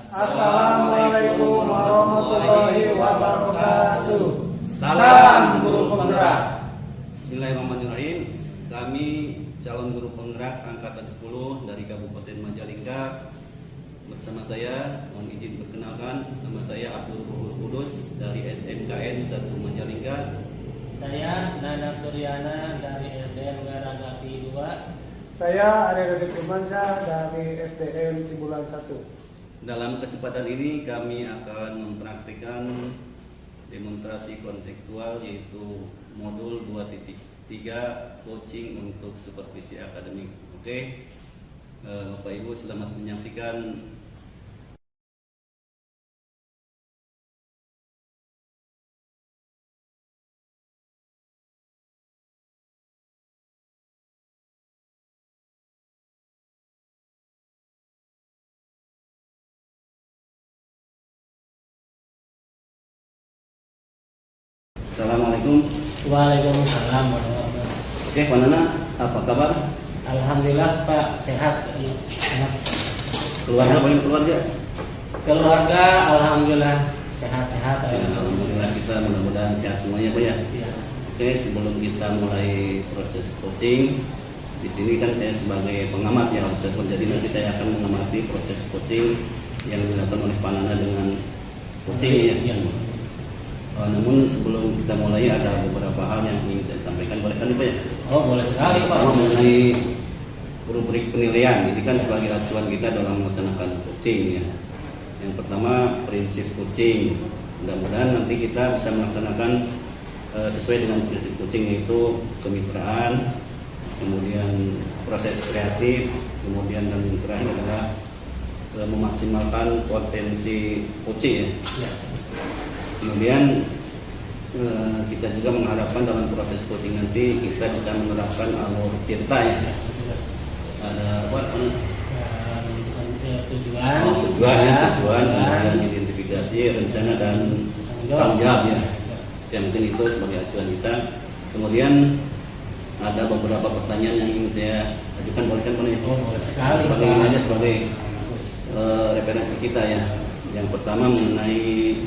Assalamualaikum warahmatullahi wabarakatuh. Salam guru penggerak. Bismillahirrahmanirrahim. Kami calon guru penggerak angkatan 10 dari Kabupaten Majalengka. Bersama saya, mohon izin perkenalkan, nama saya Abdul Kudus dari SMKN 1 Majalengka. Saya Nana Suryana dari SDN Garagati 2. Saya Arya Firmansyah dari SDN Cibulan 1. Dalam kesempatan ini kami akan mempraktikkan demonstrasi konseptual yaitu modul 2.3 coaching untuk supervisi akademik. Oke, Bapak Ibu selamat menyaksikan. Assalamualaikum. Waalaikumsalam warahmatullahi wabarakatuh. Oke, Pak Nana, apa kabar? Alhamdulillah Pak, sehat. Keluarga alhamdulillah sehat-sehat. Alhamdulillah, kita mudah-mudahan sehat semuanya, Pak ya. Ya. Oke, sebelum kita mulai proses coaching, di sini kan saya sebagai pengamat ya, observer. Jadi nanti saya akan mengamati proses coaching yang dilakukan oleh Pak Nana dengan coaching ya. Namun sebelum kita mulai ada beberapa hal yang ingin saya sampaikan. Boleh kan Pak ya? Oh, boleh sekali Pak. Pertama mengenai rubrik penilaian. Ini kan sebagai acuan kita dalam melaksanakan coaching ya. Yang pertama prinsip coaching. Mudah-mudahan nanti kita bisa melaksanakan sesuai dengan prinsip coaching, yaitu kemitraan, kemudian proses kreatif, kemudian dan terakhir adalah memaksimalkan potensi coaching ya. Kemudian kita juga mengharapkan dalam proses coaching nanti kita bisa menerapkan alur tirta ya. Ada apa? Tujuan, kemudian identifikasi, rencana dan tanggung jawab ya. Yang mungkin itu sebagai acuan kita. Kemudian ada beberapa pertanyaan yang ingin saya ajukan, boleh kan Pak? Sebagai referensi kita ya. Yang pertama mengenai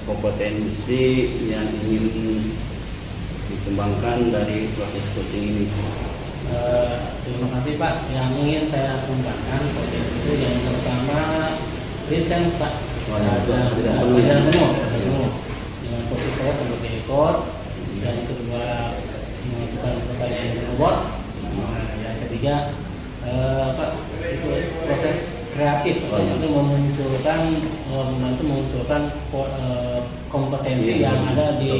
kompetensi yang ingin dikembangkan dari proses coaching ini. Terima kasih Pak. Yang ingin saya kembangkan potensi itu yang pertama lisensi Pak. Tidak penuh. Dengan posisi saya sebagai coach. Yang kedua melakukan pertanyaan robot. Yang ketiga itu proses kreatif untuk memunculkan kompetensi yang ada di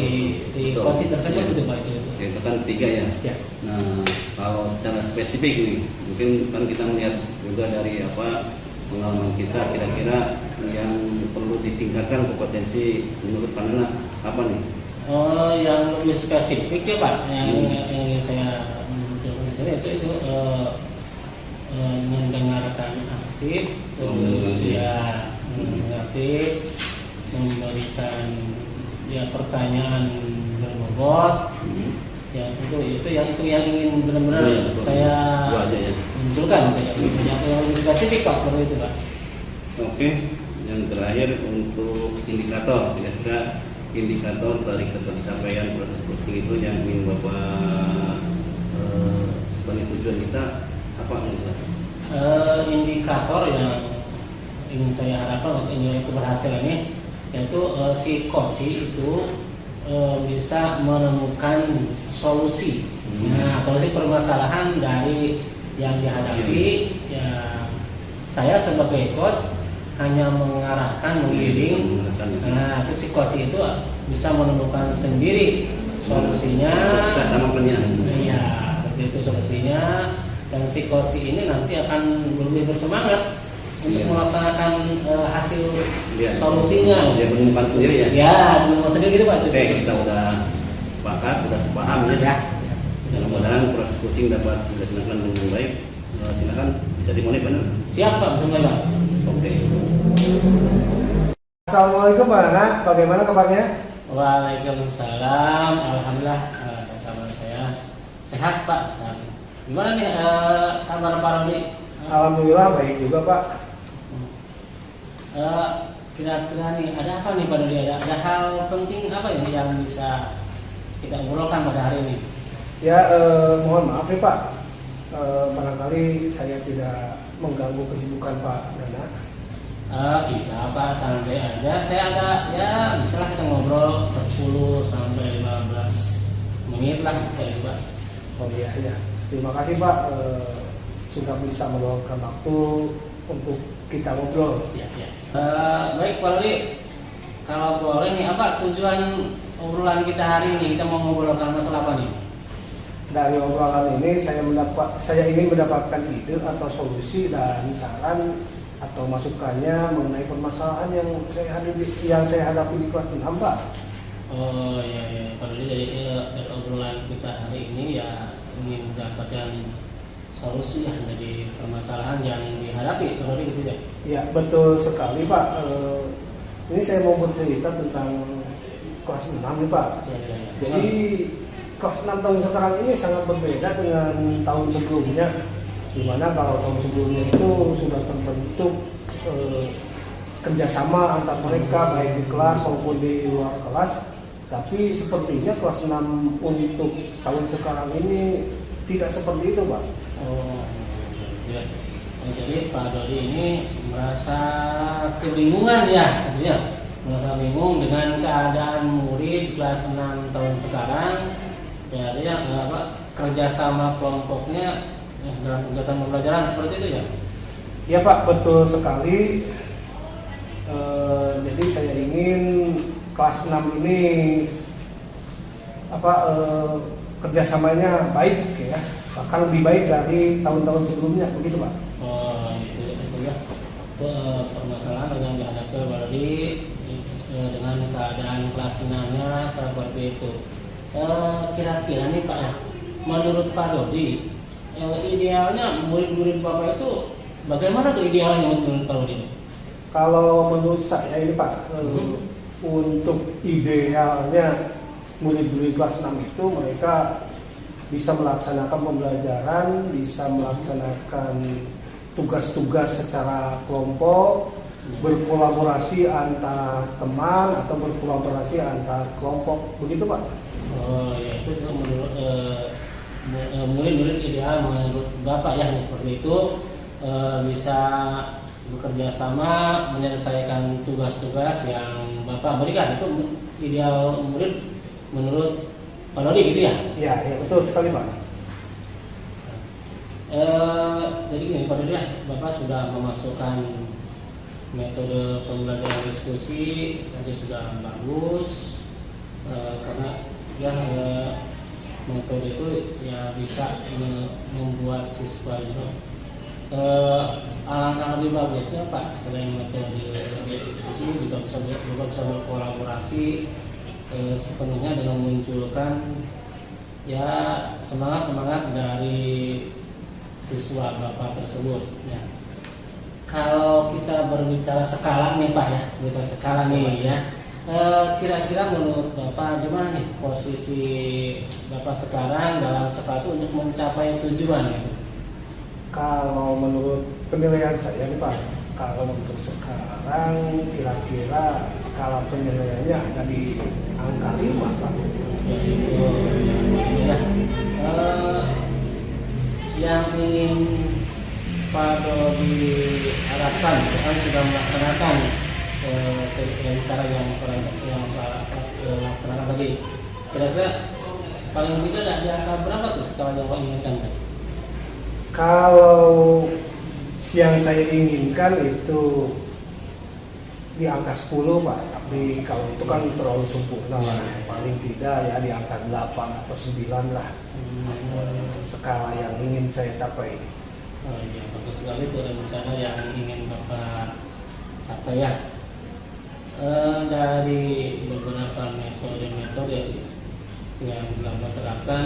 si coach tersebut itu Pak. Itu kan 3 ya. Nah, kalau secara spesifik nih, mungkin kan kita melihat juga dari pengalaman kita, kira-kira yang perlu ditingkatkan kompetensi menurut Pak Nana apa nih? Yang lebih spesifik ya Pak, yang ingin saya munculkan itu mendengarkan aktif, terus ya mengerti, memberikan ya pertanyaan berbobot. Ya itu yang ingin benar-benar saya munculkan. Yang lebih spesifik Pak, seperti itu Pak. Oke, yang terakhir untuk indikator, kira-kira indikator dari pencapaian proses coaching itu yang ingin Bapak sebagai tujuan kita apa menurut? Indikator yang ingin saya harapkan untuk keberhasilan ini yaitu si coach itu bisa menemukan solusi. Nah, solusi permasalahan dari yang dihadapi. Ya, saya sebagai coach hanya mengarahkan, menggiring. Nah, itu si coach itu bisa menemukan sendiri solusinya. Kita sama penyanyi. Iya, seperti itu solusinya. Dan si coach ini nanti akan lebih bersemangat untuk melaksanakan hasil solusinya. Dia menemukan sendiri ya? Ya, menemukan sendiri gitu Pak. Oke, kita udah sepakat, udah sepaham ya. Mudah-mudahan proses coaching dapat dilaksanakan dengan baik. Silakan bisa dimulai Pak. Siap Pak, bismillah Pak. Oke. Assalamualaikum Pak Nana, bagaimana kabarnya? Waalaikumsalam. Alhamdulillah kabar saya sehat Pak. Gimana nih kabar Pak Ramli? Alhamdulillah baik juga Pak. Kira-kira nih ada apa nih Pak Dodi? Ada hal penting apa ini yang bisa kita ngobrolkan pada hari ini? Ya, mohon maaf nih Pak, barangkali saya tidak mengganggu kesibukan Pak Nana. Tidak Pak, santai aja. Saya ada ya misalnya kita ngobrol 10 sampai 15 menit lah bisa juga. Oh iya, iya. Terima kasih Pak, sudah bisa meluangkan waktu untuk kita ngobrol. Ya, ya. Baik Pak Dodi, kalau boleh nih apa tujuan obrolan kita hari ini? Kita mau ngobrolkan masalah apa nih? Dari obrolan ini saya ingin mendapatkan ide atau solusi dan saran atau masukannya mengenai permasalahan yang saya hadapi di kelas 6 Pak. Oh iya, ya. Pak Dodi, jadi dari obrolan kita hari ini ya ingin mendapatkan solusi ya dari permasalahan yang dihadapi Pak Dodi gitu ya? Ya betul sekali Pak. Ini saya mau bercerita tentang kelas 6 nih Pak. Ya. Jadi kelas 6 tahun sekarang ini sangat berbeda dengan tahun sebelumnya, dimana kalau tahun sebelumnya itu sudah terbentuk kerjasama antar mereka baik di kelas maupun di luar kelas. Tapi sepertinya kelas 6 untuk tahun sekarang ini tidak seperti itu Pak. Oh ya. Jadi Pak Dodi ini merasa kebingungan ya, artinya merasa bingung dengan keadaan murid kelas 6 tahun sekarang. Jadi kerjasama kelompoknya dalam kegiatan pembelajaran seperti itu ya? Ya Pak, betul sekali. Jadi saya ingin kelas 6 ini kerjasamanya baik ya, bahkan lebih baik dari tahun-tahun sebelumnya, begitu Pak. Oh itu ya. Permasalahan yang dihadapi Pak Dodi dengan keadaan kelas 6-nya seperti itu. Kira-kira nih Pak ya, menurut Pak Dodi idealnya murid-murid Bapak itu bagaimana tuh idealnya menurut Pak Dodi? Kalau menurut saya ini Pak, untuk idealnya murid-murid kelas 6 itu mereka bisa melaksanakan pembelajaran, bisa melaksanakan tugas-tugas secara kelompok, berkolaborasi antar teman atau berkolaborasi antar kelompok, begitu Pak. Oh ya, itu menurut murid-murid ideal menurut Bapak ya seperti itu, bisa bekerja sama menyelesaikan tugas-tugas yang Bapak berikan. Itu ideal murid menurut Pak Dodi gitu ya? Ya betul sekali Pak. Jadi gini Pak Dodi ya, Bapak sudah memasukkan metode pembelajaran diskusi tadi sudah bagus, karena ya metode itu ya bisa membuat siswa itu alangkah lebih bagusnya Pak, selain metode diskusi juga bisa berkolaborasi sepenuhnya dengan memunculkan ya semangat dari siswa Bapak tersebut ya. Kalau kita berbicara skala nih Pak ya, berbicara skala nih ya, kira-kira menurut Bapak gimana nih posisi Bapak sekarang dalam skala itu untuk mencapai tujuan gitu? Kalau menurut penilaian saya nih Pak, kalau untuk sekarang kira-kira skala penilaiannya ada di angka 5 Pak. Yang ingin Pak Dodi harapkan sekarang sudah melaksanakan cara yang Pak laksanakan tadi, kira-kira paling tidak ada di angka berapa tuh skala yang Pak inginkan? Kalau yang saya inginkan itu di angka 10 Pak, tapi kalau itu kan terlalu sempurna ya. Paling tidak ya di angka 8 atau 9 lah. Skala yang ingin saya capai. Oh iya, bagus sekali itu rencana yang ingin Bapak capai ya. Dari beberapa metode yang telah Bapak terapkan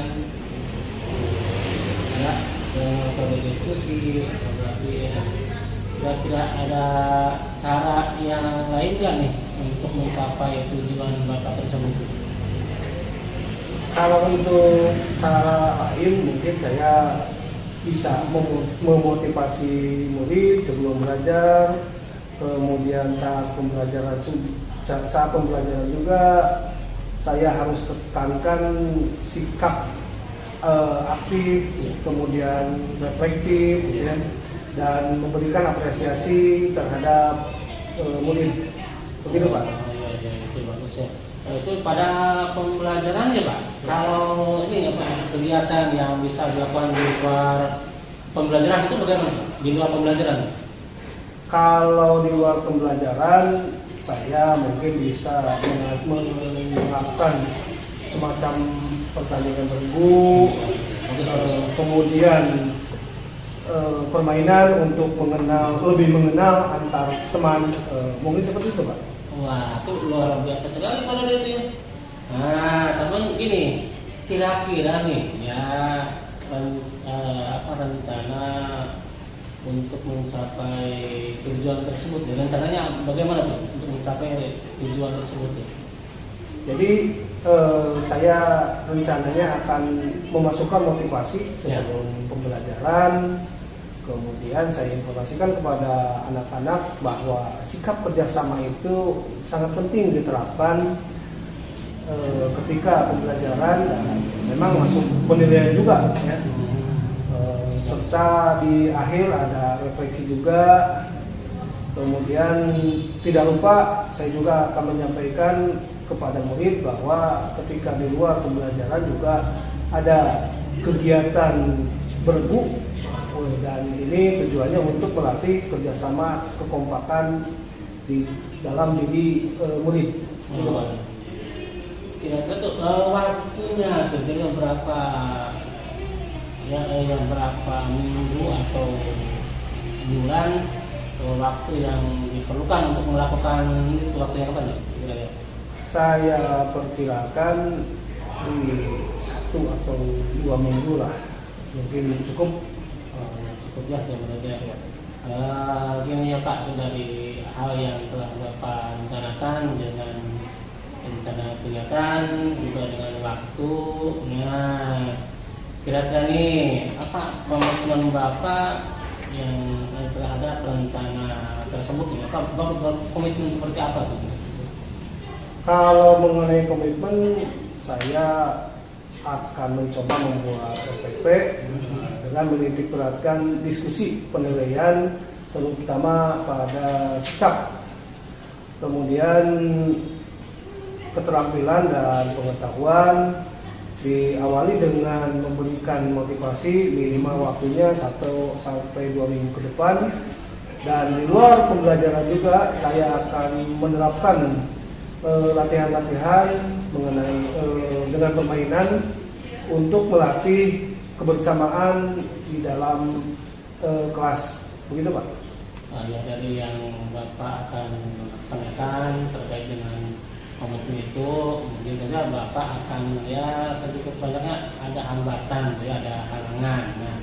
ya, metode diskusi, kolaborasi ya. Kira-kira ada cara yang lain nggak nih untuk mencapai tujuan Bapak tersebut? Kalau untuk cara lain mungkin saya bisa memotivasi murid sebelum belajar kemudian saat pembelajaran juga saya harus tekankan sikap aktif, kemudian reflektif, ya, dan memberikan apresiasi terhadap murid. Begitu Pak? Iya, itu bagus ya. Itu pada pembelajaran ya Pak. Kalau ini apa kegiatan yang bisa dilakukan di luar pembelajaran itu bagaimana? Di luar pembelajaran? Kalau di luar pembelajaran, saya mungkin bisa melakukan semacam pertandingan bergu, kemudian permainan untuk lebih mengenal antar teman, mungkin seperti itu Pak. Wah, itu luar biasa sekali pada itu ya. Nah, teman gini, kira-kira nih ya rencana untuk mencapai tujuan tersebut. Rencananya bagaimana tuh untuk mencapai tujuan tersebut? Jadi saya rencananya akan memasukkan motivasi sebelum pembelajaran. Kemudian saya informasikan kepada anak-anak bahwa sikap kerjasama itu sangat penting diterapkan ketika pembelajaran, dan memang masuk penilaian juga, ya. Serta di akhir ada refleksi juga. Kemudian tidak lupa saya juga akan menyampaikan kepada murid bahwa ketika di luar pembelajaran juga ada kegiatan bergu, dan ini tujuannya untuk melatih kerjasama, kekompakan di dalam diri murid. Kira-kira tuh waktunya tuh jadi berapa yang berapa minggu atau bulan waktu yang diperlukan untuk melakukan itu, waktu yang kapan ya? Kira-kira? Saya perkirakan di 1 atau 2 minggu lah, mungkin cukup. Cukup ya berarti ya. Gini ya Pak, dari hal yang telah Bapak rencanakan dengan rencana kegiatan juga dengan waktu. Nah, kira-kira nih apa komitmen Bapak yang terhadap rencana tersebut ini? Bapak komitmen seperti apa tuh? Kalau mengenai komitmen, saya akan mencoba membuat SPP dengan menitik beratkan diskusi penilaian, terutama pada sikap, kemudian keterampilan dan pengetahuan, diawali dengan memberikan motivasi minimal waktunya 1 sampai 2 minggu ke depan. Dan di luar pembelajaran juga saya akan menerapkan latihan-latihan mengenai dengan permainan untuk melatih kebersamaan di dalam kelas. Begitu Pak? Ya, dari yang Bapak akan melaksanakan terkait dengan komitmen itu, mungkin saja Bapak akan ya sedikit banyaknya ada hambatan, ya ada halangan. Nah,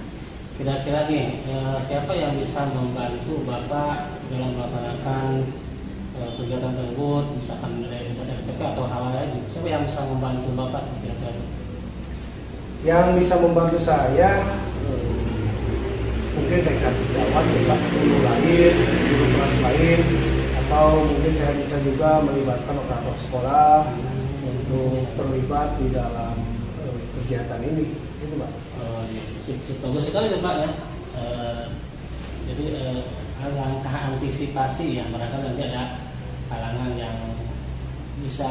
kira-kira nih siapa yang bisa membantu Bapak dalam melaksanakan kegiatan tersebut, misalkan dari RPP atau hal lain? Siapa yang bisa membantu Bapak kira-kira? Yang bisa membantu saya mungkin rekan sejawat, guru lain, guru kelas lain, atau mungkin saya bisa juga melibatkan operator sekolah untuk terlibat di dalam kegiatan ini. Itu Pak. Bagus sekali Pak ya. Jadi langkah antisipasi yang barangkali nanti ada halangan yang bisa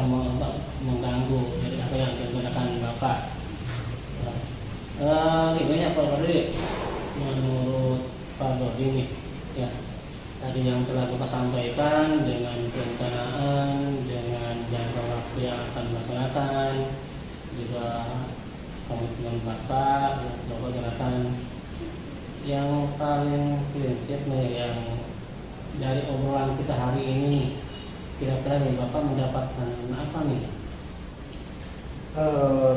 mengganggu dari apa yang direncanakan Bapak. Gimana Pak Dodi? Menurut Pak Dodi nih, ya tadi yang telah Bapak sampaikan dengan perencanaan, dengan jangka waktu yang akan dilaksanakan, juga komitmen Bapak yang Bapak jalankan, yang paling prinsip nih yang dari obrolan kita hari ini, kira-kira nih Bapak mendapatkan apa nih?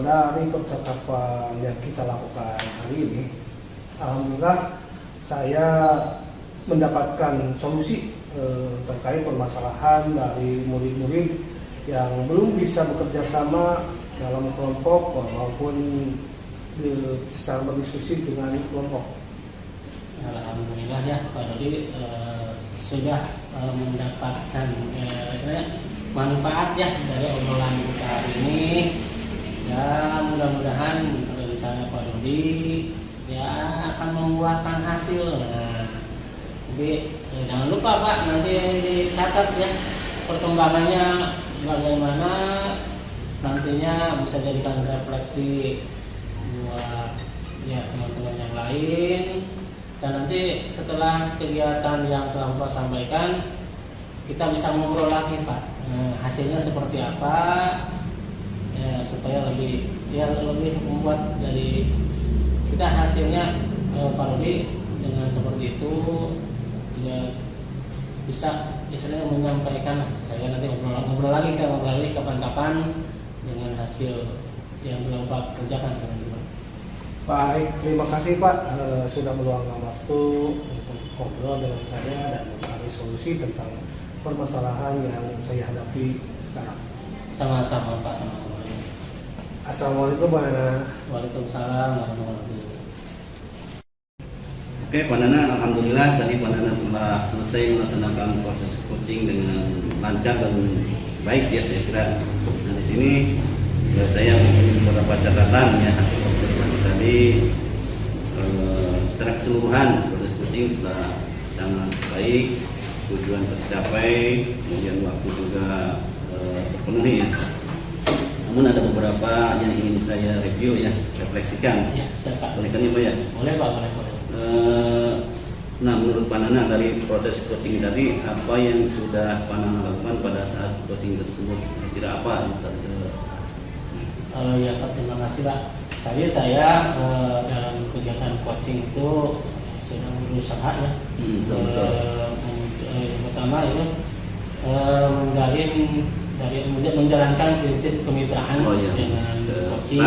Dari percakapan yang kita lakukan hari ini, alhamdulillah saya mendapatkan solusi terkait permasalahan dari murid-murid yang belum bisa bekerja sama dalam kelompok maupun secara berdiskusi dengan kelompok. Alhamdulillah ya Pak Dodi, sudah mendapatkan istilahnya manfaat ya dari obrolan kita hari ini. Ya mudah-mudahan rencana Pak Dodi ya akan membuahkan hasil. Nah, jadi jangan lupa Pak, nanti dicatat ya perkembangannya bagaimana, nantinya bisa jadikan refleksi buat ya teman-teman yang lain. Dan nanti setelah kegiatan yang telah Bapak sampaikan, kita bisa ngobrol lagi Pak, hasilnya seperti apa ya, supaya lebih membuat dari kita hasilnya Pak Rudi dengan seperti itu ya bisa istilahnya menyampaikan. Saya nanti ngobrol lagi kapan-kapan dengan hasil yang telah Pak kerjakan sekarang. Baik, terima kasih Pak sudah meluangkan waktu untuk ngobrol dengan saya dan mencari solusi tentang permasalahan yang saya hadapi sekarang. Sama-sama Pak, sama-sama. Assalamualaikum Pak Nana. Waalaikumsalam warahmatullahi wabarakatuh. Oke Pak Nana, alhamdulillah tadi Pak Nana telah selesai melaksanakan proses coaching dengan lancar dan baik ya saya kira. Nah di sini ya, saya mempunyai beberapa catatan ya hasil observasi tadi. Secara keseluruhan proses coaching sudah sangat baik, tujuan tercapai, kemudian waktu juga terpenuhi ya. Namun ada beberapa yang ingin saya review ya, refleksikan. Ya, siapa? Boleh kan ya Pak ya? Boleh Pak, boleh. Nah menurut Pak Nana dari proses coaching tadi, apa yang sudah Pak Nana lakukan pada saat coaching tersebut? Kira apa? Ya Pak, terima kasih Pak. Tadi saya dalam kegiatan coaching itu sedang berusaha ya. Yang pertama itu menjalankan prinsip kemitraan dengan coaching.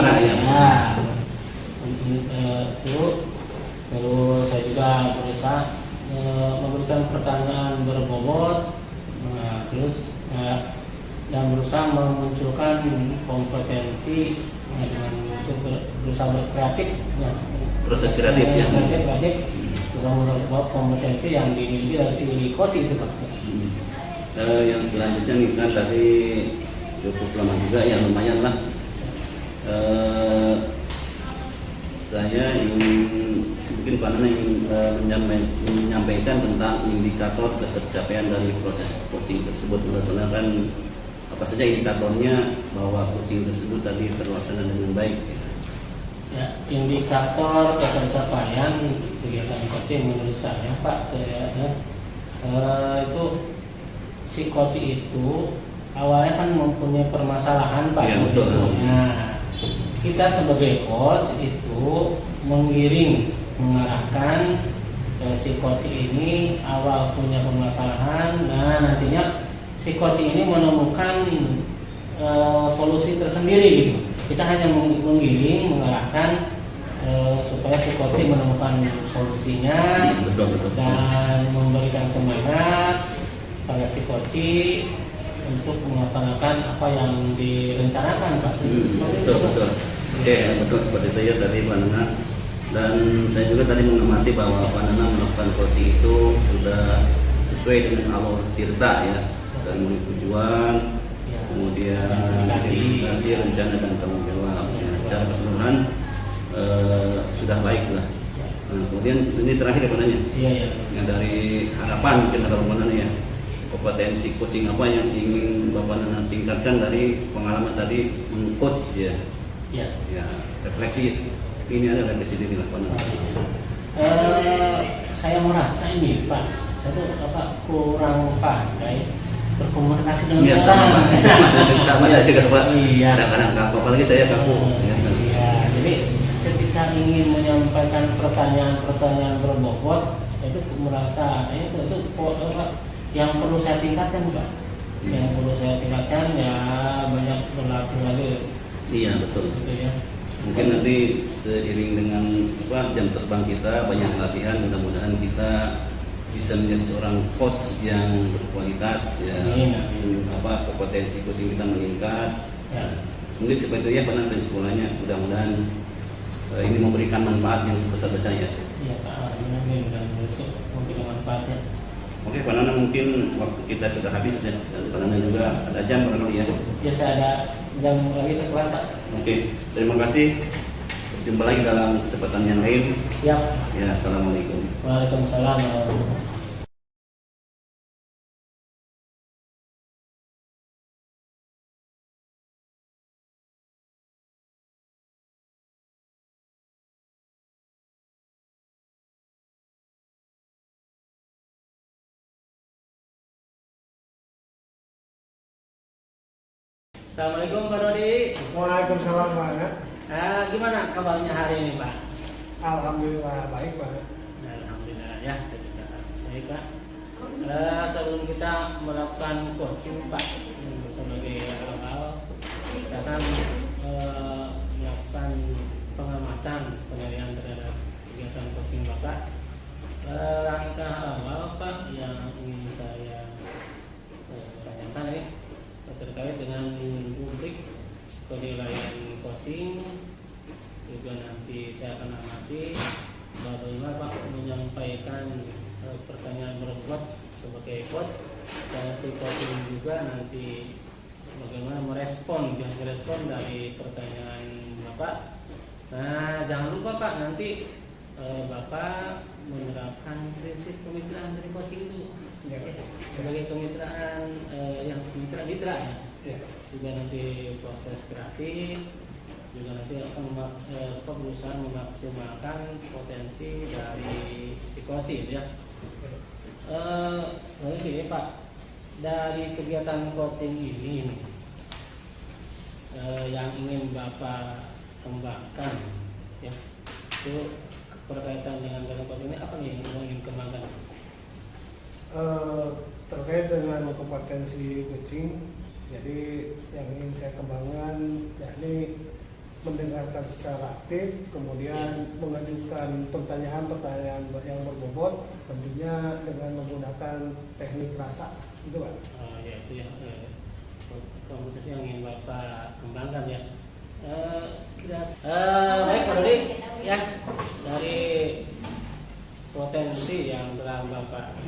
Terus saya juga berusaha memberikan pertanyaan berbobot, dan berusaha memunculkan kompetensi dengan berusaha berkreatif ya. Proses kreatif ya. Kreatif berusaha membuat kompetensi yang dimiliki dari si coaching itu Pak. Yang selanjutnya nih kan tadi cukup lama juga ya, lumayan lah. Saya ingin mungkin Pak Nana ingin menyampaikan tentang indikator ketercapaian dari proses coaching tersebut. Menurut kan apa saja indikatornya bahwa coaching tersebut tadi terlaksana dengan baik? Ya, indikator ketercapaian kegiatan coaching menurut saya Pak itu si coach itu awalnya kan mempunyai permasalahan Pak. Ya, betul. Nah, kita sebagai coach itu mengarahkan si coach ini awal punya permasalahan. Nah nantinya si coach ini menemukan solusi tersendiri gitu. Kita hanya mengarahkan supaya si coach menemukan solusinya. Betul. Dan memberikan semangat pada si coach untuk melaksanakan apa yang direncanakan Pak. Betul. Oke, betul seperti itu ya tadi Pak Nana. Dan saya juga tadi mengamati bahwa Pak Nana melakukan coaching itu sudah sesuai dengan alur tirta ya, dari mulai tujuan, kemudian implementasi, rencana dan tanggung jawab. Ya, secara keseluruhan sudah baik lah. Nah, kemudian ini terakhir ya Pak Nana. Iya. Yang dari harapan mungkin ada Pak Nana ya. Kompetensi coaching apa yang ingin Bapak Nana tingkatkan dari pengalaman tadi meng-coach ya? Ya, refleksi. Ini ada refleksi diri lah Pak Nana. Saya merasa ini Pak, saya tuh kurang pandai berkomunikasi dengan orang. Sama saya juga Pak. Iya. Kadang-kadang kaku, apalagi saya kaku. Iya. Jadi ketika ingin menyampaikan pertanyaan berbobot, itu merasa itu yang perlu saya tingkatkan Pak. Yang perlu saya tingkatkan ya banyak berlatih lagi. Iya betul. Gitu ya. Mungkin nanti seiring dengan jam terbang kita banyak latihan, mudah-mudahan kita bisa menjadi seorang coach yang berkualitas ya. Kompetensi coaching kita meningkat. Ya. Mungkin seperti itu ya penonton sekolahnya, mudah-mudahan ini memberikan manfaat yang sebesar-besarnya. Iya Pak, mudah-mudahan itu memberikan manfaatnya. Oke, Pak Nana, mungkin waktu kita sudah habis ya. Dan Pak Nana juga ada jam barangkali ya. Biasa ada jam lagi ke kelas Pak. Oke, terima kasih. Jumpa lagi dalam kesempatan yang lain. Ya. Ya, assalamualaikum. Waalaikumsalam warahmatullahi wabarakatuh. Assalamualaikum Pak Dodi. Waalaikumsalam Pak. Gimana kabarnya hari ini Pak? Alhamdulillah baik Pak. Alhamdulillah ya, baik Pak. Sebelum kita melakukan coaching Pak, sebagai awal kita akan melakukan pengamatan penilaian terhadap kegiatan coaching Bapak. Langkah awal Pak yang ingin saya tanyakan ini terkait dengan rubrik penilaian coaching, juga nanti saya akan amati bagaimana Pak menyampaikan pertanyaan berbobot sebagai coach, dan si coaching juga nanti bagaimana merespon dari pertanyaan Bapak. Nah, jangan lupa Pak, nanti Bapak menerapkan prinsip kemitraan dari coaching itu ya, sebagai kemitraan yang mitra ya. Juga nanti proses kreatif, juga nanti akan berusaha memaksimalkan potensi dari si coaching ya. Lalu gini Pak, dari kegiatan coaching ini yang ingin Bapak kembangkan ya, itu berkaitan dengan coaching ini apa nih yang ingin kembangkan? Terkait dengan kompetensi coaching, jadi yang ingin saya kembangkan yakni mendengarkan secara aktif, kemudian mengajukan pertanyaan-pertanyaan yang berbobot, tentunya dengan menggunakan teknik rasa, gitu Pak. Ya itu yang kompetensi yang ingin Bapak kembangkan ya. Baik Pak Dodi ya, dari potensi yang telah Bapak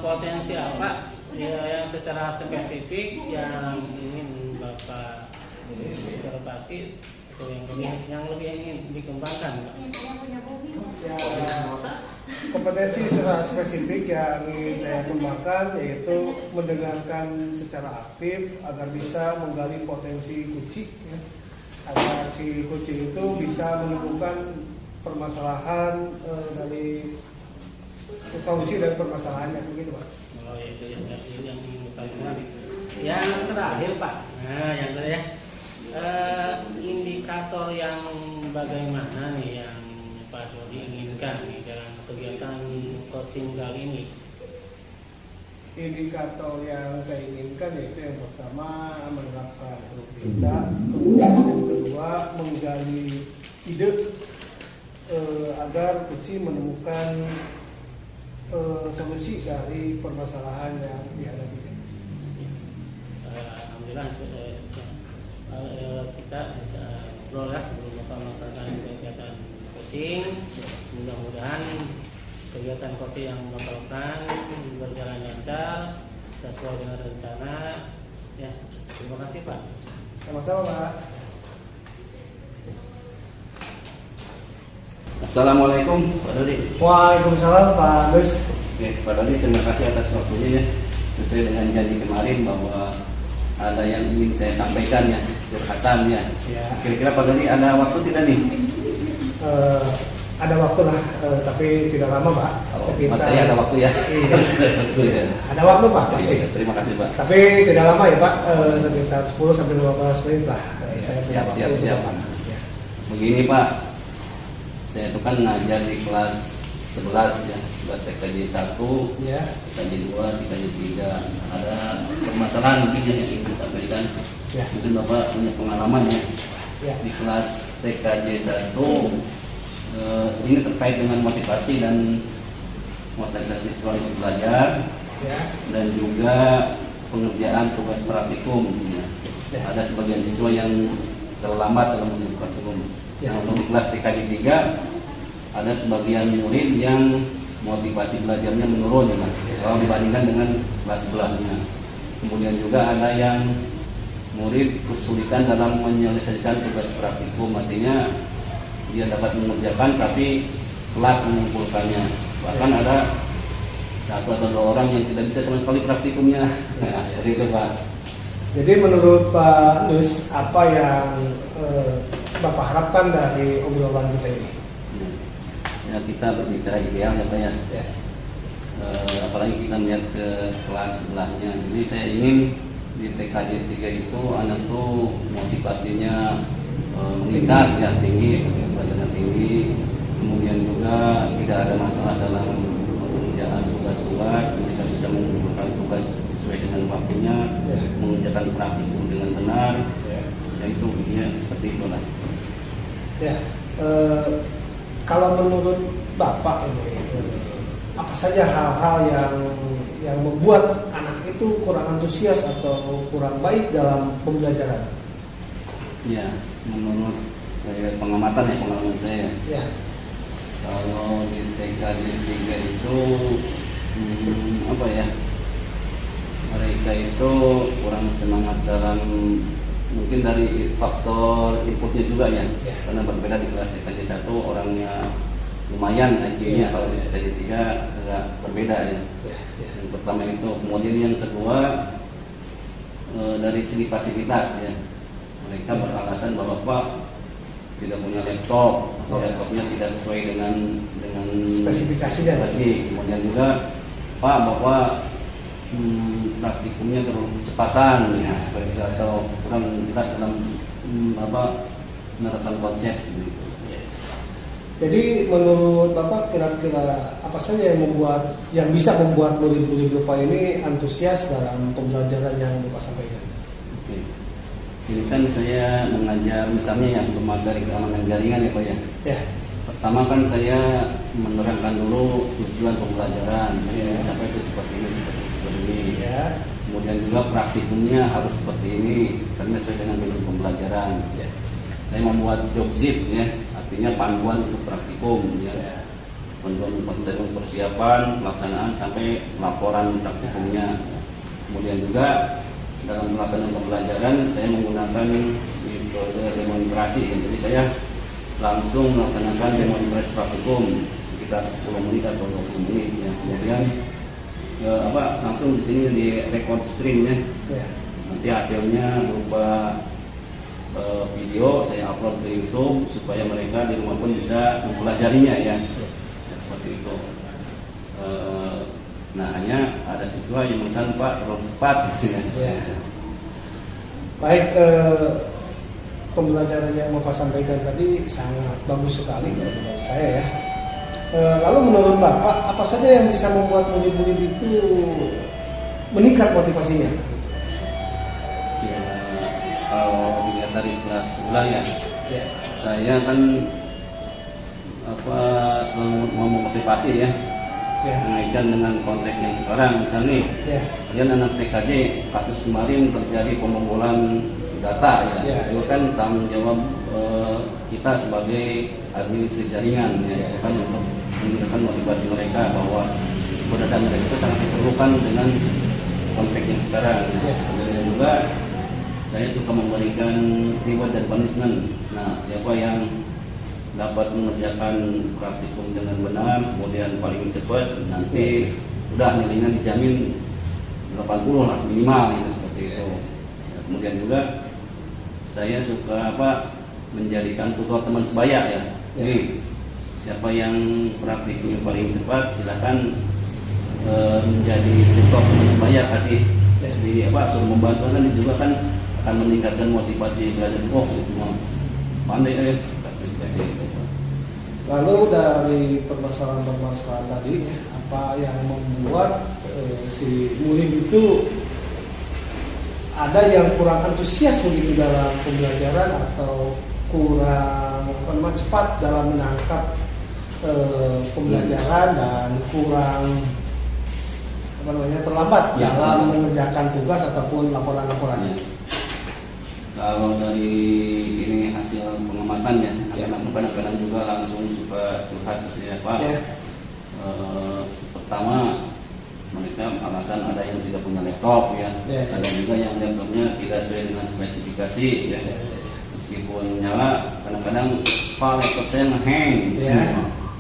potensi apa ya, yang secara spesifik yang ingin Bapak observasi atau yang lebih ingin dikembangkan Pak? Ya, kompetensi secara spesifik yang ingin saya kembangkan yaitu mendengarkan secara aktif agar bisa menggali potensi kucing ya, agar si kucing itu bisa menemukan permasalahan dari solusi dari permasalahannya, begitu Pak. Oh itu yang ingin Bapak. Yang terakhir Pak, nah yang terakhir indikator yang bagaimana nih yang Pak Dodi inginkan nih dalam kegiatan coaching kali ini? Indikator yang saya inginkan yaitu yang pertama menerapkan rubrikat, kemudian yang kedua menggali ide agar kucing menemukan solusi dari permasalahan yang dihadapi. Alhamdulillah kita bisa ngobrol ya sebelum Bapak melaksanakan kegiatan coaching. Mudah-mudahan kegiatan coaching yang Bapak lakukan berjalan lancar sesuai dengan rencana. Ya, terima kasih Pak. Sama-sama Pak. Assalamualaikum Pak Dodi. Waalaikumsalam Pak Gus. Oke, Pak Dodi, terima kasih atas waktunya ya. Sesuai dengan janji kemarin bahwa ada yang ingin saya sampaikan ya, curhatan ya. Kira-kira Pak Dodi ada waktu tidak nih? Ada waktu lah, tapi tidak lama Pak. Sekitar... saya ada waktu ya. Iya. Ada waktu Pak pasti. Terima kasih Pak. Tapi tidak lama ya Pak, sekitar 10 sampai 15 menit lah. Saya siap. Ya. Begini Pak, saya itu kan ngajar di kelas 11 ya, buat TKJ 1, ya. TKJ 2, TKJ 3. Ada permasalahan mungkin yang ingin kita berikan. Ya. Mungkin Bapak punya pengalaman ya. Ya. Di kelas TKJ 1 ini terkait dengan motivasi dan motivasi siswa untuk belajar Ya. dan juga pengerjaan tugas praktikum ya. Ya. Ada sebagian siswa yang terlambat dalam mengerjakan praktikum. Ya. Nah, untuk kelas TKJ 3 ada sebagian murid yang motivasi belajarnya menurun ya, kalau dibandingkan dengan kelas sebelahnya. Kemudian juga ada yang murid kesulitan dalam menyelesaikan tugas praktikum, artinya dia dapat mengerjakan tapi telat mengumpulkannya. Bahkan ada satu atau dua orang yang tidak bisa sama sekali praktikumnya. Nah, seperti itu Pak. Jadi menurut Pak Nus, apa yang Bapak harapkan dari obrolan kita ini? Ya, kita berbicara ideal ya Pak ya. Ya. Apalagi kita melihat ke kelas sebelahnya. Jadi saya ingin di TKJ 3 itu anak tuh motivasinya meningkat ya, tinggi, belajarnya tinggi. Kemudian juga tidak ada masalah dalam pengerjaan tugas-tugas, mereka bisa mengumpulkan tugas sesuai dengan waktunya, mengerjakan praktikum dengan benar. Ya itu intinya seperti itulah. Ya, kalau menurut Bapak ini, apa saja hal-hal yang membuat anak itu kurang antusias atau kurang baik dalam pembelajaran? Ya, menurut saya pengalaman saya. Ya. Kalau di TKJ 3 itu apa ya? Mereka itu kurang semangat dalam, mungkin dari faktor inputnya juga ya. Karena berbeda di kelas TKJ 1 orangnya lumayan IQ-nya, kalau di TKJ 3 agak berbeda ya. Yang pertama itu, kemudian yang kedua dari segi fasilitas ya. Mereka beralasan bahwa Pak tidak punya laptop atau laptopnya tidak sesuai dengan spesifikasinya. Kemudian juga Pak Bapak praktikumnya terlalu kecepatan ya, seperti itu, atau kurang jelas dalam menerapkan konsep gitu. Jadi menurut Bapak kira-kira apa saja yang bisa membuat murid-murid Bapak ini antusias dalam pembelajaran yang Bapak sampaikan? Oke. Ini kan saya mengajar misalnya yang bermateri keamanan jaringan ya Pak ya. Ya. Pertama kan saya menerangkan dulu tujuan pembelajaran, jadi sampai itu seperti ini. Ya. Kemudian juga praktikumnya harus seperti ini karena sesuai dengan tujuan pembelajaran. Ya. Saya membuat jobzip ya, artinya panduan untuk praktikum ya. Panduan dari persiapan, pelaksanaan sampai laporan praktikumnya. Kemudian juga dalam pelaksanaan pembelajaran saya menggunakan metode demonstrasi. Jadi saya langsung melaksanakan demonstrasi praktikum sekitar 10 menit atau 20 menit ya. Kemudian langsung di sini di record screen ya. Nanti hasilnya berupa video saya upload ke YouTube supaya mereka di rumah pun bisa mempelajarinya ya. Seperti itu. Nah, hanya ada siswa yang mengatakan Pak terlalu cepat gitu ya. Baik, pembelajaran yang Bapak sampaikan tadi sangat bagus sekali menurut saya ya. Lalu menurut Bapak apa saja yang bisa membuat murid-murid itu meningkat motivasinya? Ya, kalau dilihat dari kelas ulang ya, saya kan selalu memotivasi ya. Mengaitkan dengan konteks yang sekarang, misalnya kalian anak TKJ kasus kemarin terjadi pembobolan data ya, itu kan tanggung jawab kita sebagai administrasi jaringan ya, itu kan untuk menunjukkan motivasi mereka bahwa data mereka itu sangat diperlukan dengan konteks yang sekarang. Kemudian juga saya suka memberikan reward dan punishment. Nah, siapa yang dapat mengerjakan praktikum dengan benar, kemudian paling cepat, nanti udah nilainya dijamin 80 lah minimal itu, seperti itu. Ya, kemudian juga saya suka menjadikan tutor teman sebaya ya. Jadi siapa yang praktikum paling cepat silakan menjadi tutor teman sebaya, kasih jadi suruh membantu, kan juga kan akan meningkatkan motivasi belajar. Semua pandai ya. Lalu dari permasalahan tadi, apa yang membuat si murid itu ada yang kurang antusias begitu dalam pembelajaran atau kurang cepat dalam menangkap pembelajaran dan kurang terlambat dalam mengerjakan tugas ataupun laporan-laporannya? Kalau dari ini hasil pengamatan ya, kadang-kadang juga langsung suka curhat ke saya Pak. Pertama, mereka alasan ada yang tidak punya laptop ya, ada juga yang laptopnya tidak sesuai dengan spesifikasi ya. Meskipun nyala, kadang-kadang Pak laptop saya ngehang,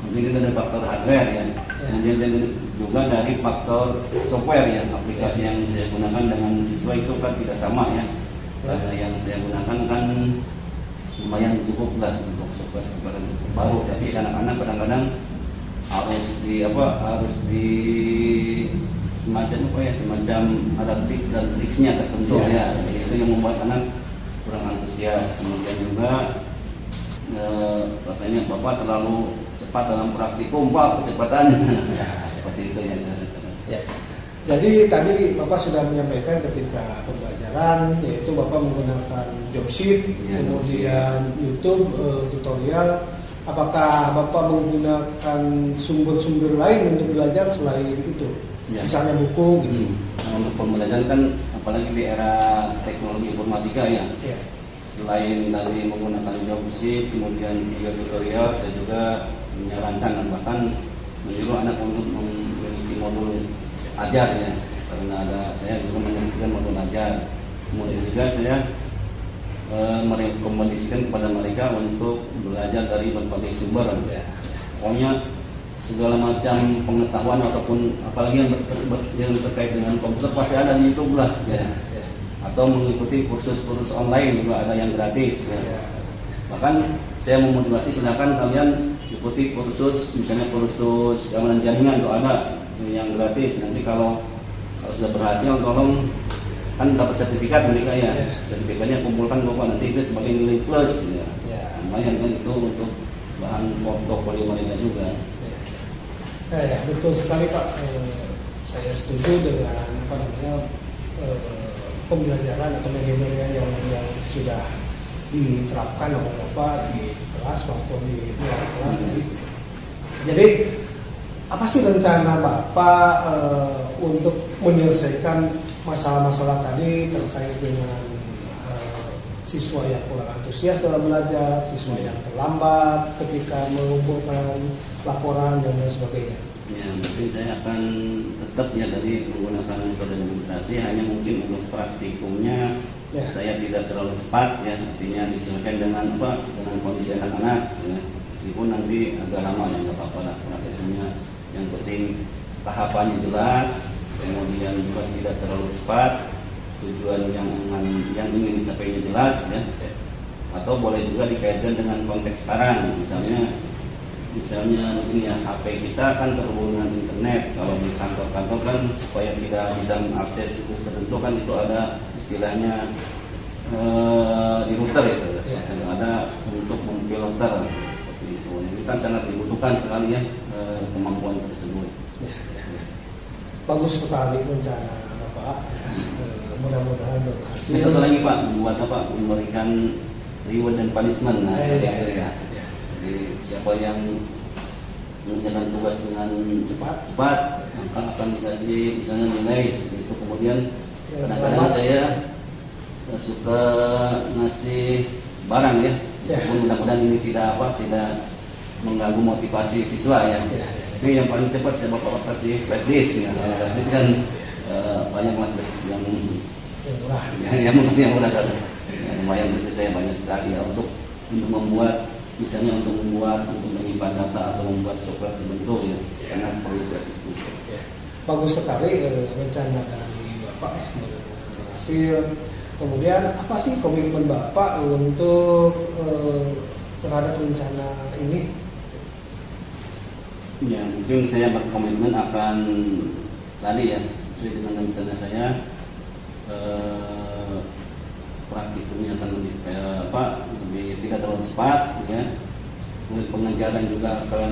mungkin itu ada faktor hardware ya. Kemudian juga dari faktor software ya, aplikasi yang saya gunakan dengan siswa itu kan tidak sama ya. Karena yang saya gunakan kan lumayan cukup lah untuk software baru, tapi anak-anak kadang-kadang harus di semacam ada trik dan triksnya tertentu ya. Jadi itu yang membuat anak kurang antusias. Kemudian juga katanya Bapak terlalu cepat dalam praktikum Pak, kecepatannya seperti itu ya. Jadi tadi Bapak sudah menyampaikan ketika pembelajaran, yaitu Bapak menggunakan Jobsheet, kemudian YouTube tutorial. Apakah Bapak menggunakan sumber-sumber lain untuk belajar selain itu? Misalnya buku gitu. Untuk pembelajaran kan apalagi di era teknologi informatika ya. Selain dari menggunakan Jobsheet, kemudian video tutorial, saya juga menyarankan bahkan menyuruh anak untuk memiliki modul ajar ya, karena saya juga menyebutkan modul ajar. Kemudian juga saya merekomendasikan kepada mereka untuk belajar dari berbagai sumber ya. Pokoknya segala macam pengetahuan ataupun apalagi yang terkait dengan komputer pasti ada di YouTube lah ya. Atau mengikuti kursus-kursus online juga ada yang gratis ya. Bahkan saya memotivasi, silakan kalian ikuti kursus, misalnya kursus keamanan jaringan itu ada yang gratis. Nanti kalau sudah berhasil, tolong kan dapat sertifikat mereka ya. Sertifikatnya kumpulkan Bapak, nanti itu sebagai nilai plus ya. Lumayan kan itu untuk bahan portofolio mereka juga. Betul sekali Pak. Saya setuju dengan pembelajaran atau metode yang sudah diterapkan oleh Bapak di kelas maupun di luar kelas tadi. Jadi apa sih rencana Bapak untuk menyelesaikan masalah-masalah tadi terkait dengan siswa yang kurang antusias dalam belajar, siswa yang terlambat ketika mengumpulkan laporan dan lain sebagainya? Ya, mungkin saya akan tetap ya tadi menggunakan metode implementasi, hanya mungkin untuk praktikumnya saya tidak terlalu cepat ya, artinya disesuaikan dengan dengan kondisi anak-anak ya. Meskipun nanti agak lama ya, nggak apa-apa lah praktikumnya. Yang penting tahapannya jelas, kemudian juga tidak terlalu cepat, tujuan yang ingin dicapainya jelas ya. Atau boleh juga dikaitkan dengan konteks sekarang, misalnya ini ya, HP kita kan terhubung dengan internet. Kalau di kantor-kantor kan supaya tidak bisa mengakses situs tertentu kan itu ada istilahnya di router itu ada untuk memfilter seperti itu. Ini kan sangat dibutuhkan sekali ya kemampuan tersebut. Bagus sekali rencana Bapak. Mudah-mudahan berhasil. Satu lagi Pak, membuat memberikan reward dan punishment. Nah, ya. Jadi siapa yang menjalankan tugas dengan cepat maka akan dikasih misalnya nilai seperti itu. Kemudian kadang-kadang saya suka ngasih barang ya. Mudah-mudahan ini tidak mengganggu motivasi siswa ya. Tapi yang paling cepat saya bapak kasih flash disk ya. Flash disk kan banyak banget flash disk yang murah kan. Lumayan flash disk saya banyak sekali ya untuk membuat, misalnya untuk menyimpan data atau membuat software tertentu ya, karena perlu gratis juga. Bagus sekali rencana dari Bapak berhasil. Kemudian apa sih komitmen Bapak untuk terhadap rencana ini? Ya, mungkin saya berkomitmen akan tadi ya, sesuai dengan rencana saya, praktikumnya akan lebih tidak terlalu cepat ya. Pengajaran juga akan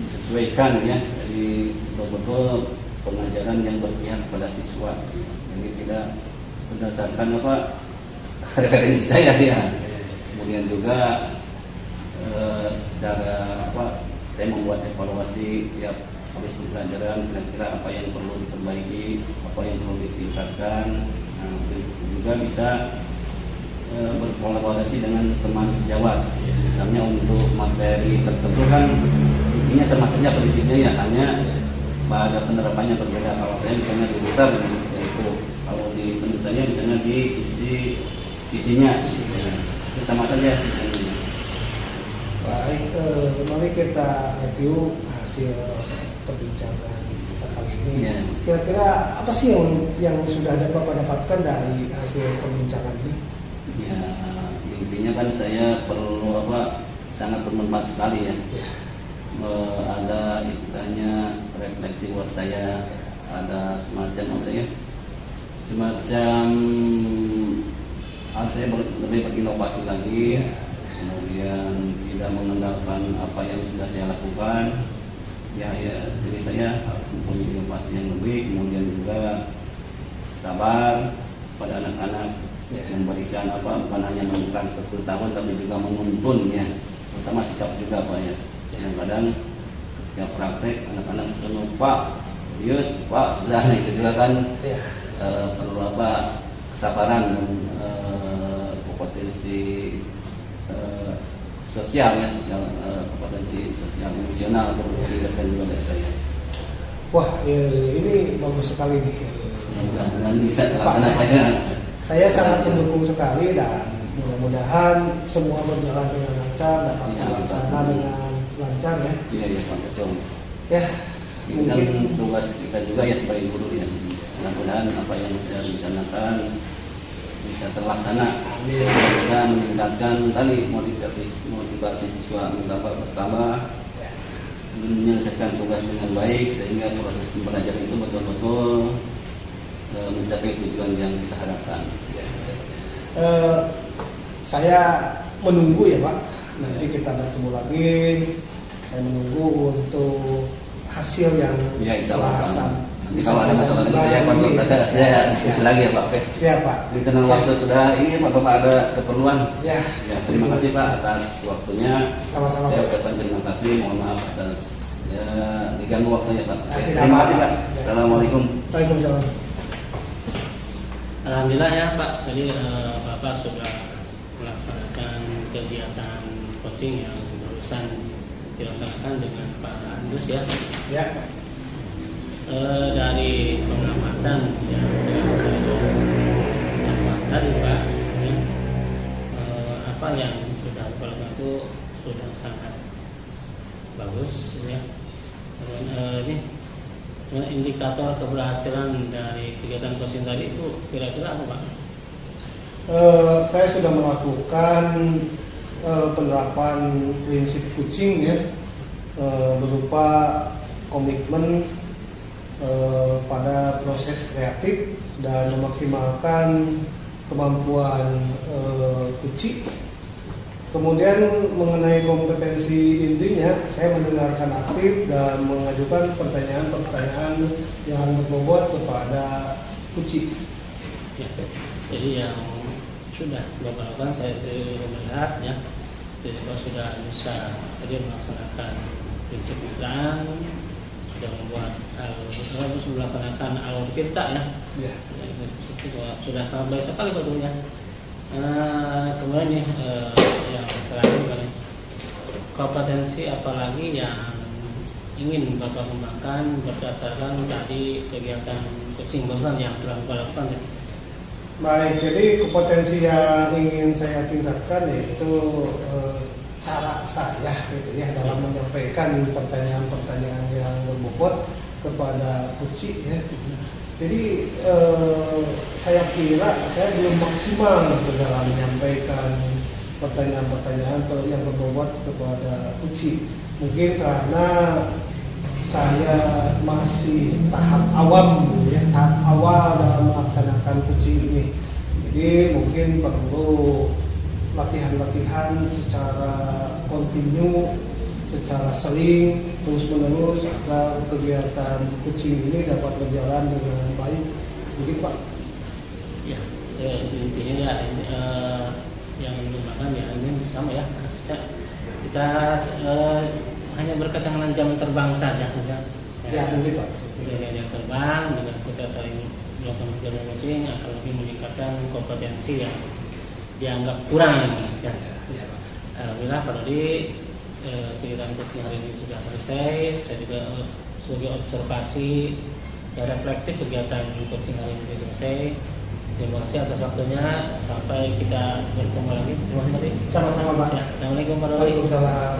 disesuaikan ya, jadi betul-betul pengajaran yang berpihak pada siswa, jadi tidak berdasarkan referensi saya ya. Kemudian juga secara saya membuat evaluasi tiap habis pembelajaran, kira-kira apa yang perlu diperbaiki, apa yang perlu ditingkatkan. Nah, juga bisa berkolaborasi dengan teman sejawat. Misalnya untuk materi tertentu kan intinya sama saja prinsipnya ya, hanya pada penerapannya berbeda. Kalau saya misalnya di liter yaitu, kalau di menurut saya misalnya di sisi isinya itu sama saja. Baik, mari kita review hasil perbincangan kita kali ini. Ya. Kira-kira apa sih yang sudah Bapak dapatkan dari hasil perbincangan ini? Ya, intinya kan saya perlu sangat bermanfaat sekali ya. Ya. Ada istilahnya refleksi buat saya, ada semacam harus saya lebih berinovasi lagi, kemudian tidak mengandalkan apa yang sudah saya lakukan. Jadi saya harus mempunyai inovasi yang lebih, kemudian juga sabar pada anak-anak, memberikan bukan hanya memberikan 10 tahun tapi juga menuntun ya, terutama sikap juga Pak ya. Kadang-kadang ketika praktek anak-anak lupa, Pak sudah itu juga kan perlu kesabaran dan kompetensi sosial ya, kompetensi sosial emosional perlu dilihatkan juga dari saya. Wah, ini bagus sekali nih. Mudah-mudahan bisa terlaksana. Saya sangat mendukung sekali dan mudah-mudahan semua berjalan dengan lancar, dapat terlaksana dengan lancar ya. Iya Pak, betul. Ya, Ini kan tugas kita juga ya sebagai guru ya. Mudah-mudahan apa yang sudah direncanakan bisa terlaksana. Bisa meningkatkan tadi motivasi siswa bertambah, menyelesaikan tugas dengan baik sehingga proses pembelajaran itu betul-betul mencapai tujuan yang kita harapkan. Saya menunggu ya Pak. Nanti kita bertemu lagi. Saya menunggu untuk hasil yang pembahasan. Nanti kalau ada masalah lagi saya konsultasi diskusi lagi ya Pak. Siap Pak. Di tengah waktu sudah ini Pak, ada keperluan. Ya. Terima kasih Pak atas waktunya. Sama-sama. Saya ucapkan terima kasih. Mohon maaf atas diganggu waktunya Pak. Terima kasih Pak. Assalamualaikum. Waalaikumsalam. Alhamdulillah ya Pak, tadi Bapak sudah melaksanakan kegiatan coaching yang barusan dilaksanakan dengan Pak Andus ya. Ya. Dari pengamatan yang saya dapat tadi Pak, ya, apa yang sudah dilakukan itu sudah sangat bagus ya. Ini indikator keberhasilan dari kegiatan coaching tadi itu kira-kira apa Pak? Saya sudah melakukan penerapan prinsip coaching ya, berupa komitmen pada proses kreatif dan memaksimalkan kemampuan coaching. Kemudian mengenai kompetensi intinya, saya mendengarkan aktif dan mengajukan pertanyaan-pertanyaan yang berbobot kepada coaching. Ya, jadi yang sudah Bapak lakukan saya melihat ya, jadi Bapak sudah bisa tadi melaksanakan prinsip mitraan, sudah membuat harus melaksanakan alur tirta ya. Ya. Sudah sangat baik sekali betulnya. Kemudian nih yang terakhir kali, kompetensi apalagi yang ingin Bapak kembangkan berdasarkan tadi kegiatan coaching barusan yang telah Bapak lakukan ya. Baik, jadi kompetensi yang ingin saya tingkatkan yaitu cara saya gitu ya dalam menyampaikan pertanyaan-pertanyaan yang berbobot kepada coaching ya. Jadi saya kira saya belum maksimal dalam menyampaikan pertanyaan-pertanyaan yang berbobot kepada coaching. Mungkin karena saya masih tahap awam ya, tahap awal dalam melaksanakan coaching ini. Jadi mungkin perlu latihan-latihan secara kontinu, secara sering, terus-menerus agar kegiatan coaching ini dapat berjalan dengan baik. Begitu Pak? Ya, intinya ya yang mengembangkan ya ini sama ya. Kita hanya berkaitan dengan jam terbang saja. Ya, mungkin Pak. Jam terbang dengan kita saling melakukan kegiatan coaching akan lebih meningkatkan kompetensi yang dianggap kurang ya. Ya, Pak. Alhamdulillah Pak Dodi kegiatan coaching hari ini sudah selesai. Saya juga sebagai observasi dan reflektif kegiatan coaching hari ini sudah selesai. Terima kasih atas waktunya. Sampai kita bertemu lagi. Terima kasih Pak. Sama-sama Pak. Ya, Assalamualaikum warahmatullahi wabarakatuh. Waalaikumsalam.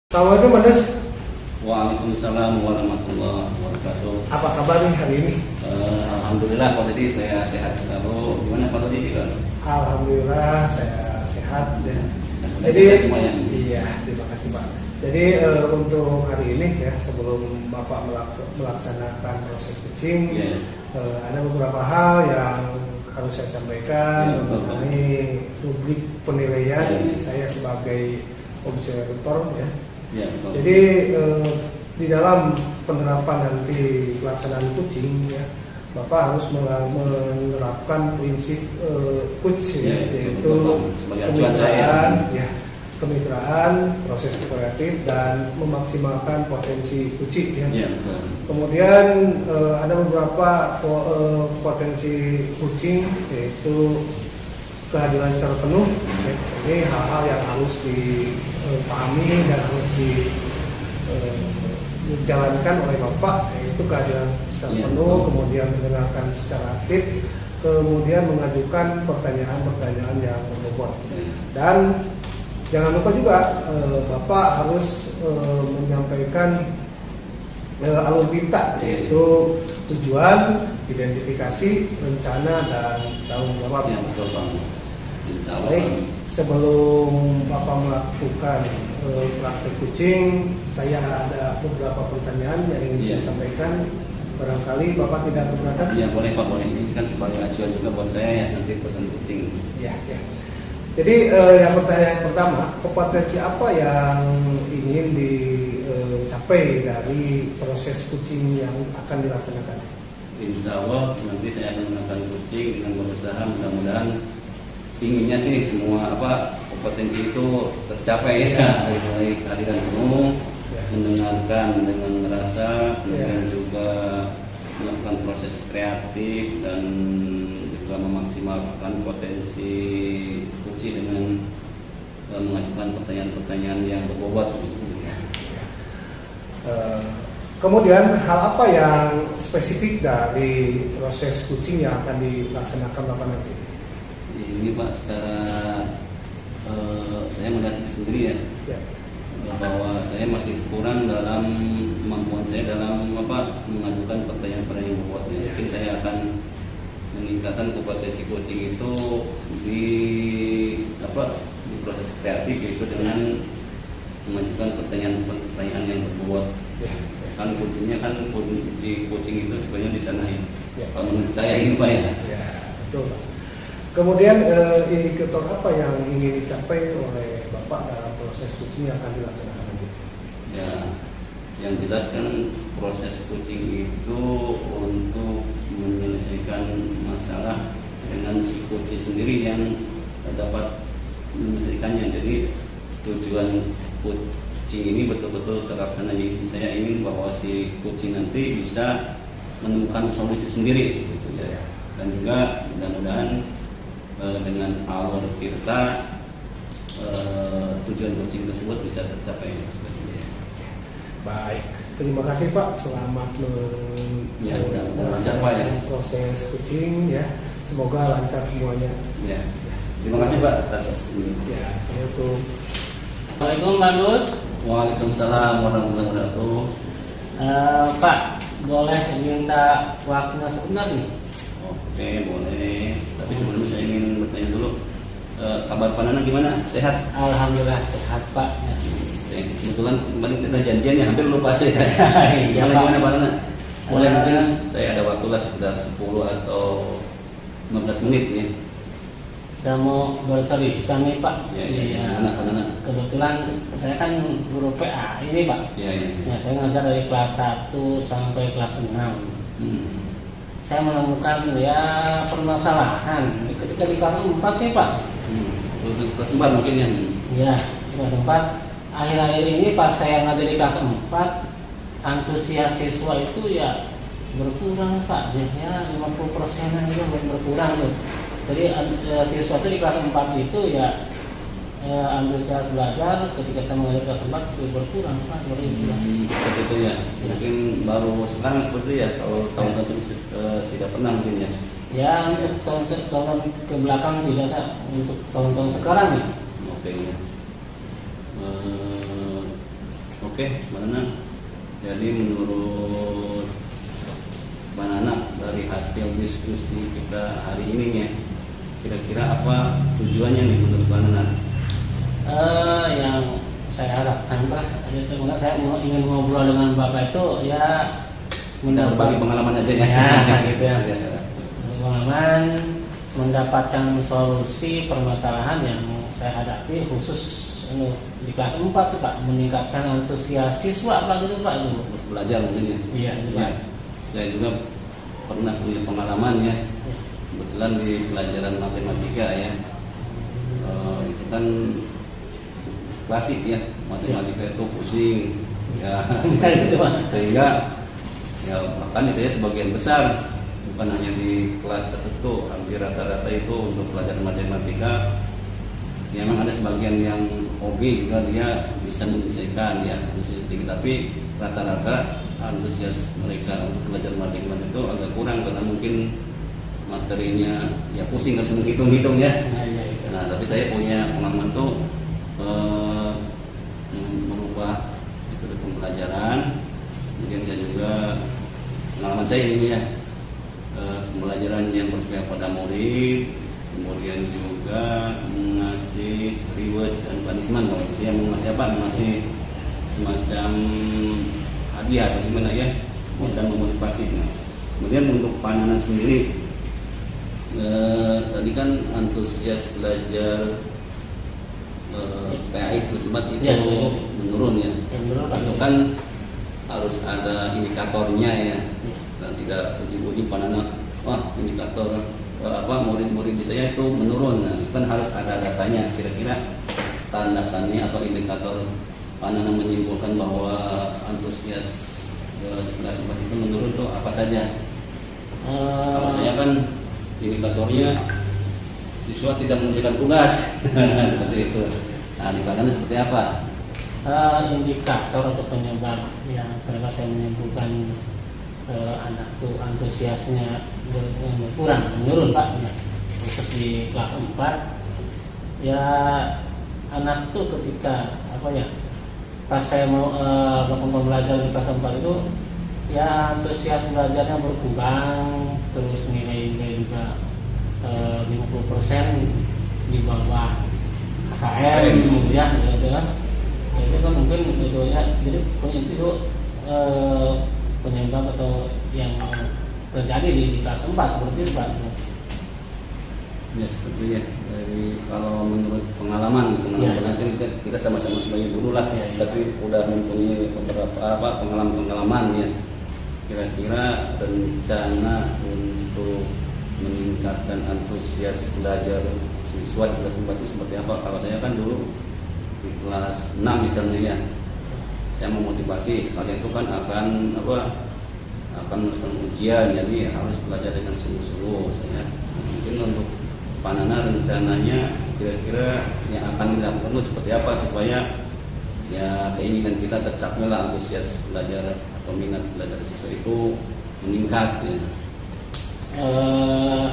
Assalamualaikum Mas Dus. Waalaikumsalam warahmatullahi wabarakatuh. Apa kabar nih hari ini? Alhamdulillah Pak Tadi saya sehat selalu. Gimana Pak Tadi juga? Alhamdulillah saya sehat ya. Jadi semuanya. Iya, terima kasih Pak. Jadi untuk hari ini ya, sebelum Bapak melaksanakan proses coaching, ada beberapa hal yang harus saya sampaikan mengenai rubrik penilaian saya sebagai observator ya. Ya, betul. Jadi di dalam penerapan nanti pelaksanaan coaching ya, Bapak harus menerapkan prinsip coach ya, yaitu kemitraan, proses kooperatif dan memaksimalkan potensi coaching ya. Kemudian ada beberapa potensi coaching, yaitu kehadiran secara penuh ya. Ini hal-hal yang harus dipahami dan harus dijalankan oleh Bapak, yaitu kehadiran secara penuh, kemudian mendengarkan secara aktif, kemudian mengajukan pertanyaan-pertanyaan yang berbobot. Dan jangan lupa juga Bapak harus menyampaikan alur tinta, yaitu tujuan, identifikasi, rencana, dan tanggung jawab. Baik, sebelum Bapak melakukan praktek coaching, saya ada beberapa pertanyaan yang ingin saya sampaikan. Barangkali Bapak tidak keberatan? Iya boleh Pak, boleh. Ini kan sebagai acuan juga buat saya ya, nanti pesan coaching. Ya. Jadi yang pertanyaan pertama, kompetensi apa yang ingin dicapai dari proses coaching yang akan dilaksanakan? Insya Allah nanti saya akan melakukan coaching dengan berusaha, mudah-mudahan inginnya sih semua kompetensi itu tercapai ya, mulai kehadiran penuh, mendengarkan dengan rasa, kemudian juga melakukan proses kreatif dan juga memaksimalkan potensi coaching dengan mengajukan pertanyaan-pertanyaan yang berbobot. Kemudian hal apa yang spesifik dari proses coaching yang akan dilaksanakan Bapak nanti? Ini Pak, secara saya melihat sendiri ya, bahwa saya masih kurang dalam kemampuan saya dalam mengajukan pertanyaan-pertanyaan yang berbobot. Mungkin saya akan meningkatkan kompetensi coaching itu di proses kreatif, yaitu dengan mengajukan pertanyaan-pertanyaan yang berbobot. Kan kuncinya kunci coaching itu sebenarnya di sana ya. Kalau menurut saya ini Pak ya. Ya, betul Pak. Kemudian indikator apa yang ingin dicapai oleh Bapak dalam proses coaching yang akan dilaksanakan nanti? Ya, yang jelas kan proses coaching itu untuk menyelesaikan masalah dengan si coach sendiri yang dapat menyelesaikannya. Jadi tujuan coaching ini betul-betul terlaksana. Jadi saya ingin bahwa si coaching nanti bisa menemukan solusi sendiri gitu ya. Dan juga mudah-mudahan dengan alur tirta tujuan coaching tersebut bisa tercapai. Baik, terima kasih Pak. Selamat melaksanakan proses coaching ya. Semoga lancar semuanya. Ya. Terima kasih Pak atas ini. Ya, assalamualaikum. Assalamualaikum Pak Dus. Waalaikumsalam warahmatullahi wabarakatuh. Pak, boleh minta waktunya sebentar nih? Oke, boleh. Tapi sebelumnya saya ingin bertanya dulu, kabar Pak Nana gimana? Sehat? Alhamdulillah sehat Pak. Kebetulan kemarin kita janjian ya, hampir lupa saya. Iya, Gimana Pak Nana? Boleh mungkin saya ada waktu lah sekitar 10 atau 15 menit ya. Saya mau bercerita nih Pak. Iya. Pak Nana. Kebetulan saya kan guru PA ini Pak. Iya. Ya, saya ngajar dari kelas 1 sampai kelas 6. saya menemukan ya permasalahan ketika di kelas 4 nih Pak. Kelas 4 mungkin ya. Ya, di kelas 4. Akhir-akhir ini pas saya ngajar di kelas 4, antusias siswa itu ya berkurang Pak. Ya 50%-an itu berkurang tuh. Jadi siswa itu di kelas 4 itu ya antusias belajar ketika saya mengajar kelas 4 itu berkurang Pak, seperti itu ya. Seperti itu ya. Mungkin baru sekarang seperti ya. Kalau tahun-tahun sebelumnya tidak pernah mungkin ya. Ya untuk tahun ke belakang tidak, untuk tahun-tahun sekarang ya. Oke ya. Oke, Mbak Nana. Jadi menurut Mbak Nana dari hasil diskusi kita hari ini ya, kira-kira apa tujuannya nih menurut Mbak Nana? Yang saya harapkan Pak, saya ingin ngobrol dengan Bapak itu ya Berbagi pengalaman aja ya. Gitu ya. Pengalaman, mendapatkan solusi permasalahan yang saya hadapi khusus di kelas 4 tuh Pak, meningkatkan antusias siswa Pak gitu Pak itu. Belajar mungkin ya. Iya, Ya. Saya juga pernah punya pengalaman ya. Kebetulan di pelajaran matematika ya. Itu kan klasik ya, matematika itu pusing ya. Gitu, Pak. Sehingga ya makanya saya sebagian besar bukan hanya di kelas tertentu, hampir rata-rata itu untuk pelajaran matematika ya, memang ada sebagian yang hobi juga dia bisa menyelesaikan ya, tapi rata-rata antusias mereka untuk belajar matematika itu agak kurang karena mungkin materinya ya pusing harus menghitung-hitung ya. Nah, tapi saya punya pengalaman tuh merubah metode pembelajaran. Kemudian saya juga pengalaman saya ini ya, pembelajaran yang berpihak pada murid, kemudian juga mengasih reward dan punishment. Kalau saya mau ngasih apa? Ngasih semacam hadiah atau gimana ya, dan memotivasi. Nah, kemudian untuk Pak Nana sendiri, tadi kan antusias belajar PAI itu sempat itu ya, menurun ya. Itu kan harus ada indikatornya ya, dan tidak uji-uji Pak Nana, wah indikator murid-murid di saya itu menurun. Nah, kan harus ada datanya. Kira-kira tanda-tandanya atau indikator Pak Nana menyimpulkan bahwa antusias di kelas 4 itu menurun tuh apa saja? Kalau saya kan indikatornya siswa tidak mengerjakan tugas seperti itu. Nah, di Pak Nana seperti apa? Indikator atau penyebab yang kenapa saya menyimpulkan anak tuh antusiasnya berkurang, menurun Pak ya. Khusus di kelas 4 ya, anak tuh ketika pas saya mau melakukan pembelajaran di kelas 4 itu ya antusias belajarnya berkurang, terus nilai-nilai juga 50% di bawah KKM ya gitu kan. Itu kan mungkin itu ya, jadi itu penyebab atau yang terjadi di kelas 4 seperti itu Pak. Ya seperti ya. Dari kalau menurut pengalaman kita sama-sama sebagai guru lah, tapi udah mempunyai beberapa pengalaman ya. Kira-kira rencana untuk meningkatkan antusias belajar siswa di kelas 4 itu seperti apa? Kalau saya kan dulu di kelas 6 misalnya ya, saya memotivasi kalian itu kan akan melaksanakan ujian, jadi harus belajar dengan sungguh-sungguh. Saya mungkin untuk Pak Nana rencananya kira-kira yang akan dilakukan itu seperti apa supaya ya keinginan kita tercapai lah, antusias belajar atau minat belajar siswa itu meningkat ya.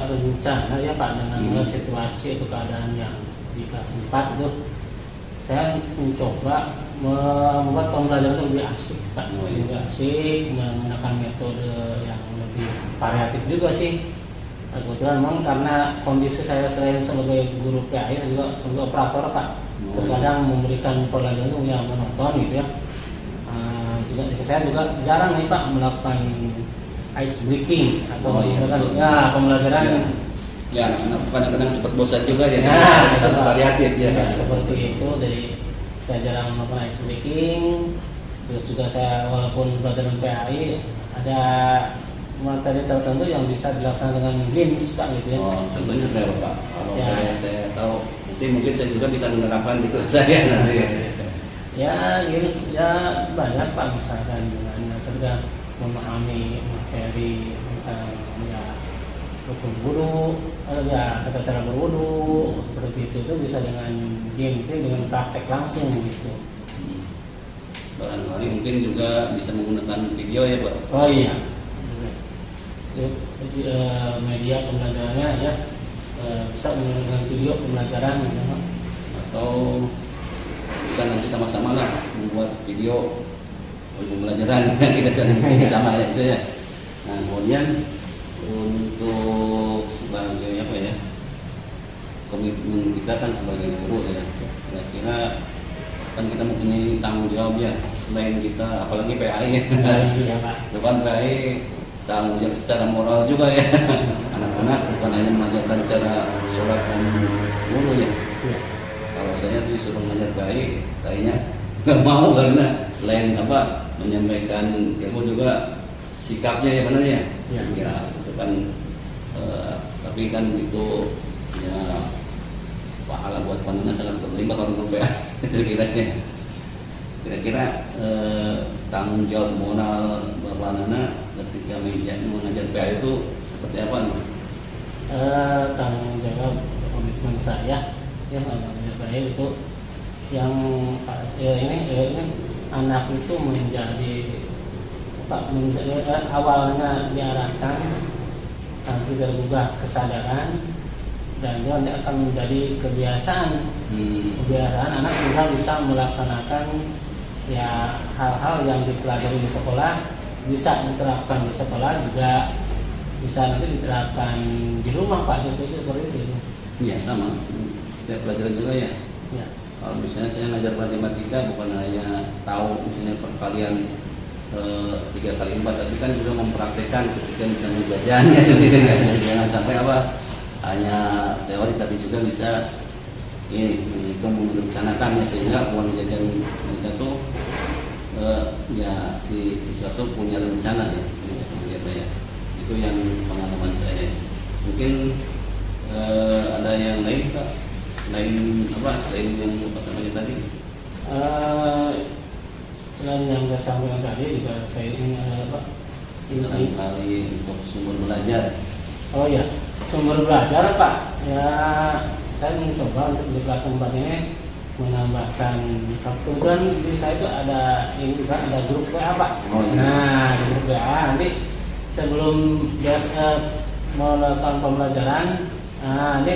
Rencana ya Pak, dengan situasi atau keadaan yang di kelas 4 itu saya mencoba membuat pembelajaran itu lebih asik Pak, lebih asik, menggunakan metode yang lebih variatif juga sih. Kebetulan memang karena kondisi saya selain sebagai guru PAI juga sebagai operator Pak, terkadang memberikan pelajaran itu yang menonton gitu ya. Saya juga jarang nih Pak melakukan ice breaking atau pembelajaran. Ya, kadang-kadang cepat bosan juga ya. Harus variatif ya. Seperti itu, jadi saya jarang melakukan ice breaking. Terus juga saya walaupun pelajaran PAI ada materi tertentu yang bisa dilaksanakan dengan games Pak gitu ya. Oh, contohnya seperti apa Pak? Kalau Ya. saya tahu, nanti mungkin saya juga bisa menerapkan di kelas saya nanti. Ya games ya banyak Pak, misalkan dengan ketika memahami materi tentang ya rukun wudu, ya tata cara berwudu seperti itu tuh bisa dengan games dengan praktek langsung gitu. Barangkali mungkin juga bisa menggunakan video ya Pak. Oh iya. Itu media pembelajarannya ya bisa menggunakan video pembelajaran gitu, Pak. Atau kita nanti sama-sama lah membuat video pembelajaran kita sama ya saya. Nah kemudian untuk sebagai apa ya, komitmen kita kan sebagai guru ya, kira-kira kan kita mempunyai tanggung jawab ya, selain kita apalagi PAI ya. Iya Pak. Bukan PAI tanggung jawab secara moral juga ya. Anak-anak bukan hanya mengajarkan cara sholat dan wudu ya. Iya. Kalau saya disuruh mengajar PAI, kayaknya nggak mau karena selain apa menyampaikan ilmu juga sikapnya ya benar ya. Iya. Ya itu kan tapi kan itu ya pahala buat panennya sangat berlimpah kalau untuk PAI. Kira-kira tanggung jawab moral Bapak Nana ketika mengajar PAI itu seperti apa nih? Tanggung jawab komitmen saya ya mengajar PAI itu yang ini anak itu menjadi awalnya diarahkan nanti tergugah kesadaran dan dia akan menjadi kebiasaan anak juga bisa melaksanakan ya hal-hal yang dipelajari di sekolah bisa diterapkan di sekolah juga bisa nanti diterapkan di rumah Pak, khususnya seperti itu. Iya sama, setiap pelajaran juga ya. Ya. Kalau misalnya saya ngajar matematika bukan hanya tahu misalnya perkalian 3 kali 4, tapi kan juga mempraktekkan ketika misalnya jajannya sendiri kan. Jangan sampai apa hanya teori tapi juga bisa ini melaksanakan ya, sehingga uang jajan kita tuh ya si siswa tuh punya rencana ya, seperti apa ya. Itu yang pengalaman saya. Mungkin ada yang lain Pak? Selain yang pasangannya tadi? Selain yang saya sampaikan tadi juga saya ingin Kali untuk sumber belajar. Oh ya, sumber belajar Pak. Ya saya mencoba untuk di kelas 4 ini menambahkan, kebetulan di saya itu ada ini juga ada grup WA Pak. Oh, iya. Nah di grup WA nanti sebelum melakukan pembelajaran, ini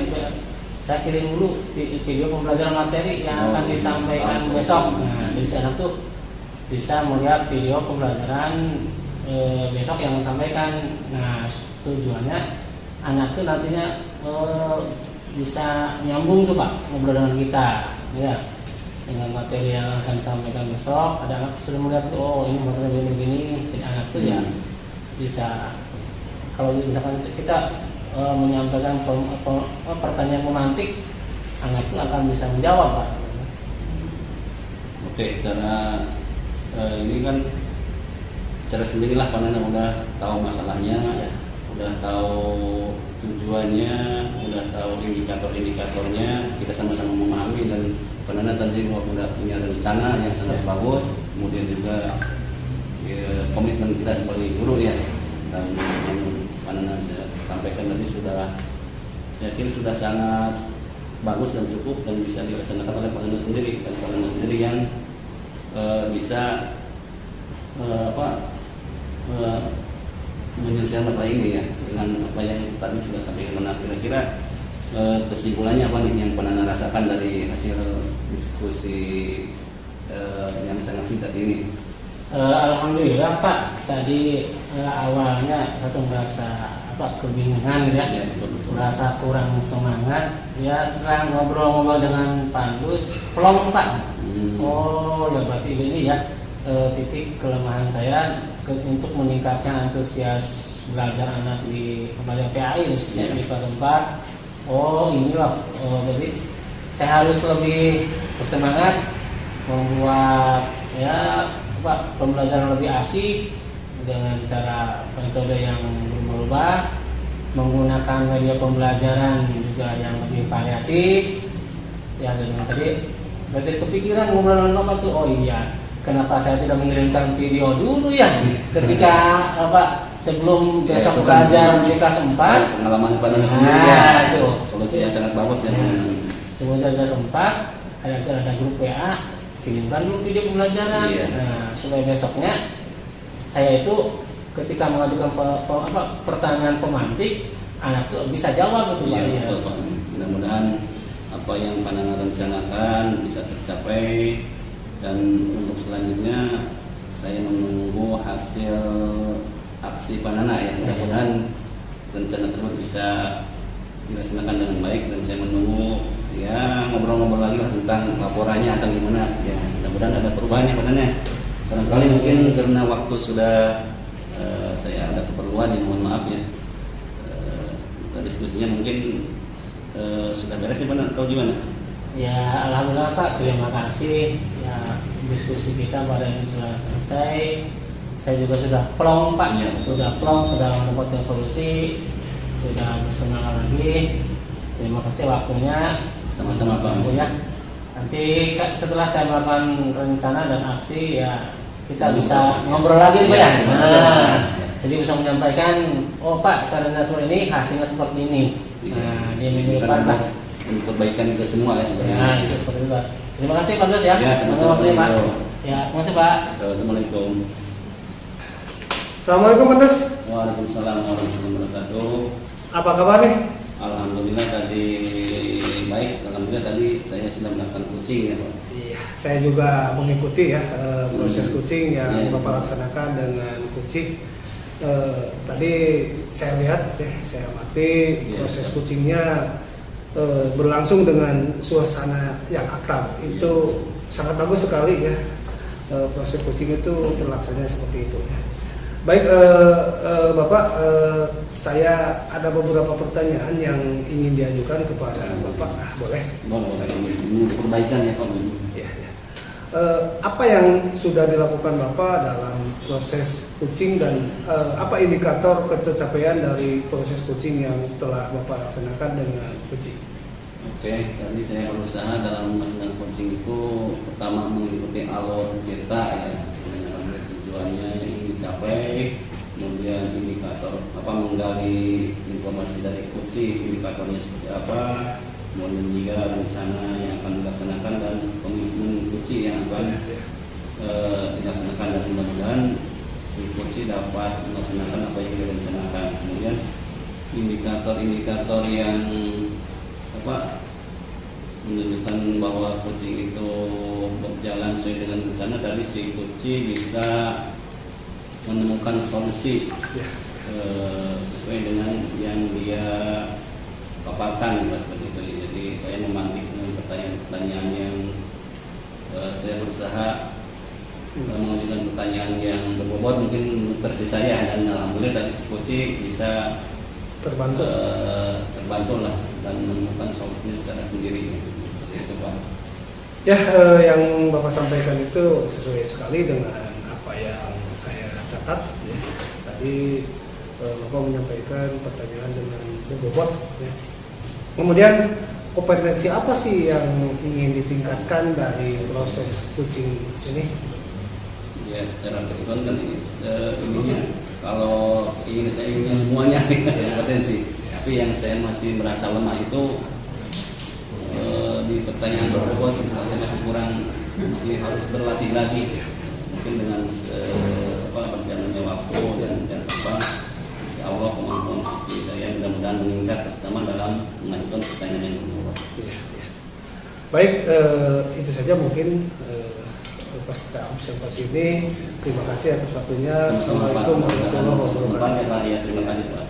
saya kirim dulu video pembelajaran materi yang akan disampaikan besok. Nah di sana tuh bisa melihat video pembelajaran besok yang disampaikan. Nah tujuannya anak tuh nantinya bisa nyambung tuh Pak ngobrol dengan kita ya, dengan materi yang akan disampaikan besok. Ada anak sudah melihat ini materi begini, jadi anak tuh ya bisa, kalau misalkan kita menyampaikan pertanyaan memantik, anak itu akan bisa menjawab Pak. Oke, secara ini kan cara sendirilah Panana udah tahu masalahnya, udah tahu tujuannya, udah tahu indikator-indikatornya, kita sama-sama memahami, dan Panana tadi udah punya rencana yang sangat bagus, kemudian juga komitmen kita sebagai guru ya, dan yang Panana saya sampaikan tadi saya kira sudah sangat bagus dan cukup dan bisa dilaksanakan oleh Panana sendiri, dan Panana sendiri yang bisa menyelesaikan masalah ini ya, dengan apa yang tadi sudah sampaikan. Kira-kira kesimpulannya apa nih yang Panana rasakan dari hasil diskusi yang sangat singkat ini? Alhamdulillah Pak, tadi awalnya satu merasa kebingungan ya, betul. merasa kurang semangat ya. Setelah ngobrol-ngobrol dengan Pak Dus, plong Pak. Oh ya, berarti ini ya titik kelemahan saya untuk meningkatkan antusias belajar anak di pembelajaran PAI di kelas 4. Oh inilah, jadi saya harus lebih bersemangat membuat ya pembelajaran lebih asik, dengan cara metode yang berubah, menggunakan media pembelajaran juga yang lebih variatif. Ya, dan tadi saya tadi kepikiran ngobrol dengan Bapak tuh, oh iya, kenapa saya tidak mengirimkan video dulu ya ketika sebelum besok belajar di kelas 4. Pengalaman pada sendiri ya. Itu Solusi yang sangat bagus ya. sebelum saya kelas 4 ada grup WA, kirimkan dulu video pembelajaran. Iya. Nah, supaya besoknya saya itu ketika mengajukan pertanyaan pemantik, anak itu bisa jawab gitu Pak. Iya, betul Pak. Mudah-mudahan apa yang pandangan rencanakan bisa tercapai, dan untuk selanjutnya saya menunggu hasil aksi Panana ya. Mudah-mudahan rencana tersebut bisa dilaksanakan dengan baik, dan saya menunggu ya ngobrol-ngobrol lagi lah tentang laporannya atau gimana ya. Mudah-mudahan ada perubahannya Panana. Barangkali mungkin karena waktu sudah saya ada keperluan, yang mohon maaf ya. Diskusinya mungkin sudah beres nih Pak, atau gimana? Ya, alhamdulillah Pak, terima kasih. Ya, diskusi kita pada ini sudah selesai. Saya juga sudah plong Pak, Ya. sudah mendapatkan solusi, sudah bersemangat lagi. Terima kasih waktunya. Sama-sama Pak. Ya. Nanti setelah saya melakukan rencana dan aksi, ya kita bisa ngobrol lagi Pak ya. Nah, jadi bisa menyampaikan, oh Pak, sarannya seperti ini, hasilnya seperti ini. Nah, di minggu depan Pak. Untuk perbaikan kita semua ya sebenarnya. Ya, itu seperti itu Pak. Terima kasih Pak Dos ya. Ya, sama-sama. Waktunya, Pak. Ya, terima kasih Pak. Assalamualaikum. Assalamualaikum Pak Dos. Waalaikumsalam warahmatullahi wabarakatuh. Apa kabar nih? Alhamdulillah tadi baik. Alhamdulillah tadi saya sudah melakukan coaching ya Pak. Iya, saya juga mengikuti ya proses coaching yang Iya. Bapak laksanakan dengan coaching. Tadi saya lihat, saya amati Iya. proses coachingnya berlangsung dengan suasana yang akrab. Itu sangat bagus sekali ya. Proses coaching itu terlaksana seperti itu ya. Baik Bapak, saya ada beberapa pertanyaan yang ingin diajukan kepada Bapak. Boleh? Boleh ini perbaikan ya Pak. Ya, ya. Apa yang sudah dilakukan Bapak dalam proses coaching, dan apa indikator kecapaian dari proses coaching yang telah Bapak laksanakan dengan coaching? Oke, tadi saya berusaha dalam melaksanakan coaching itu pertama mengikuti alur kita ya, dengan tujuannya ingin dicapai, kemudian indikator menggali informasi dari coaching, indikatornya seperti apa, kemudian juga rencana yang akan dilaksanakan dan komitmen coaching yang akan dilaksanakan, dan mudah-mudahan si coaching dapat melaksanakan apa yang direncanakan. Kemudian indikator-indikator yang menunjukkan bahwa coaching itu berjalan sesuai dengan rencana. Tadi si coaching bisa menemukan solusi sesuai dengan yang dia paparkan seperti itu. Jadi saya memantik dengan pertanyaan-pertanyaan yang saya berusaha mengajukan pertanyaan yang berbobot mungkin versi saya, dan alhamdulillah tadi si coaching bisa Terbantu. terbantu lah dan menemukan solusinya secara sendiri. Seperti itu Pak. Ya, yang Bapak sampaikan itu sesuai sekali dengan apa yang saya catat. Ya. Tadi Bapak menyampaikan pertanyaan dengan berbobot. Ya. Kemudian kompetensi apa sih yang ingin ditingkatkan dari proses coaching ini? Ya secara keseluruhan kan ininya kalau saya inginnya semuanya kompetensi. Tapi yang saya masih merasa lemah itu di pertanyaan berbobot, saya masih kurang, masih harus berlatih lagi. Mungkin dengan berjalannya waktu dan insya Allah kemampuan saya mudah-mudahan meningkat, terutama dalam mengajukan pertanyaan yang berbobot. Baik, itu saja mungkin pasca observasi ini. Terima kasih atas waktunya. Assalamualaikum warahmatullahi wabarakatuh. Terima kasih Pak.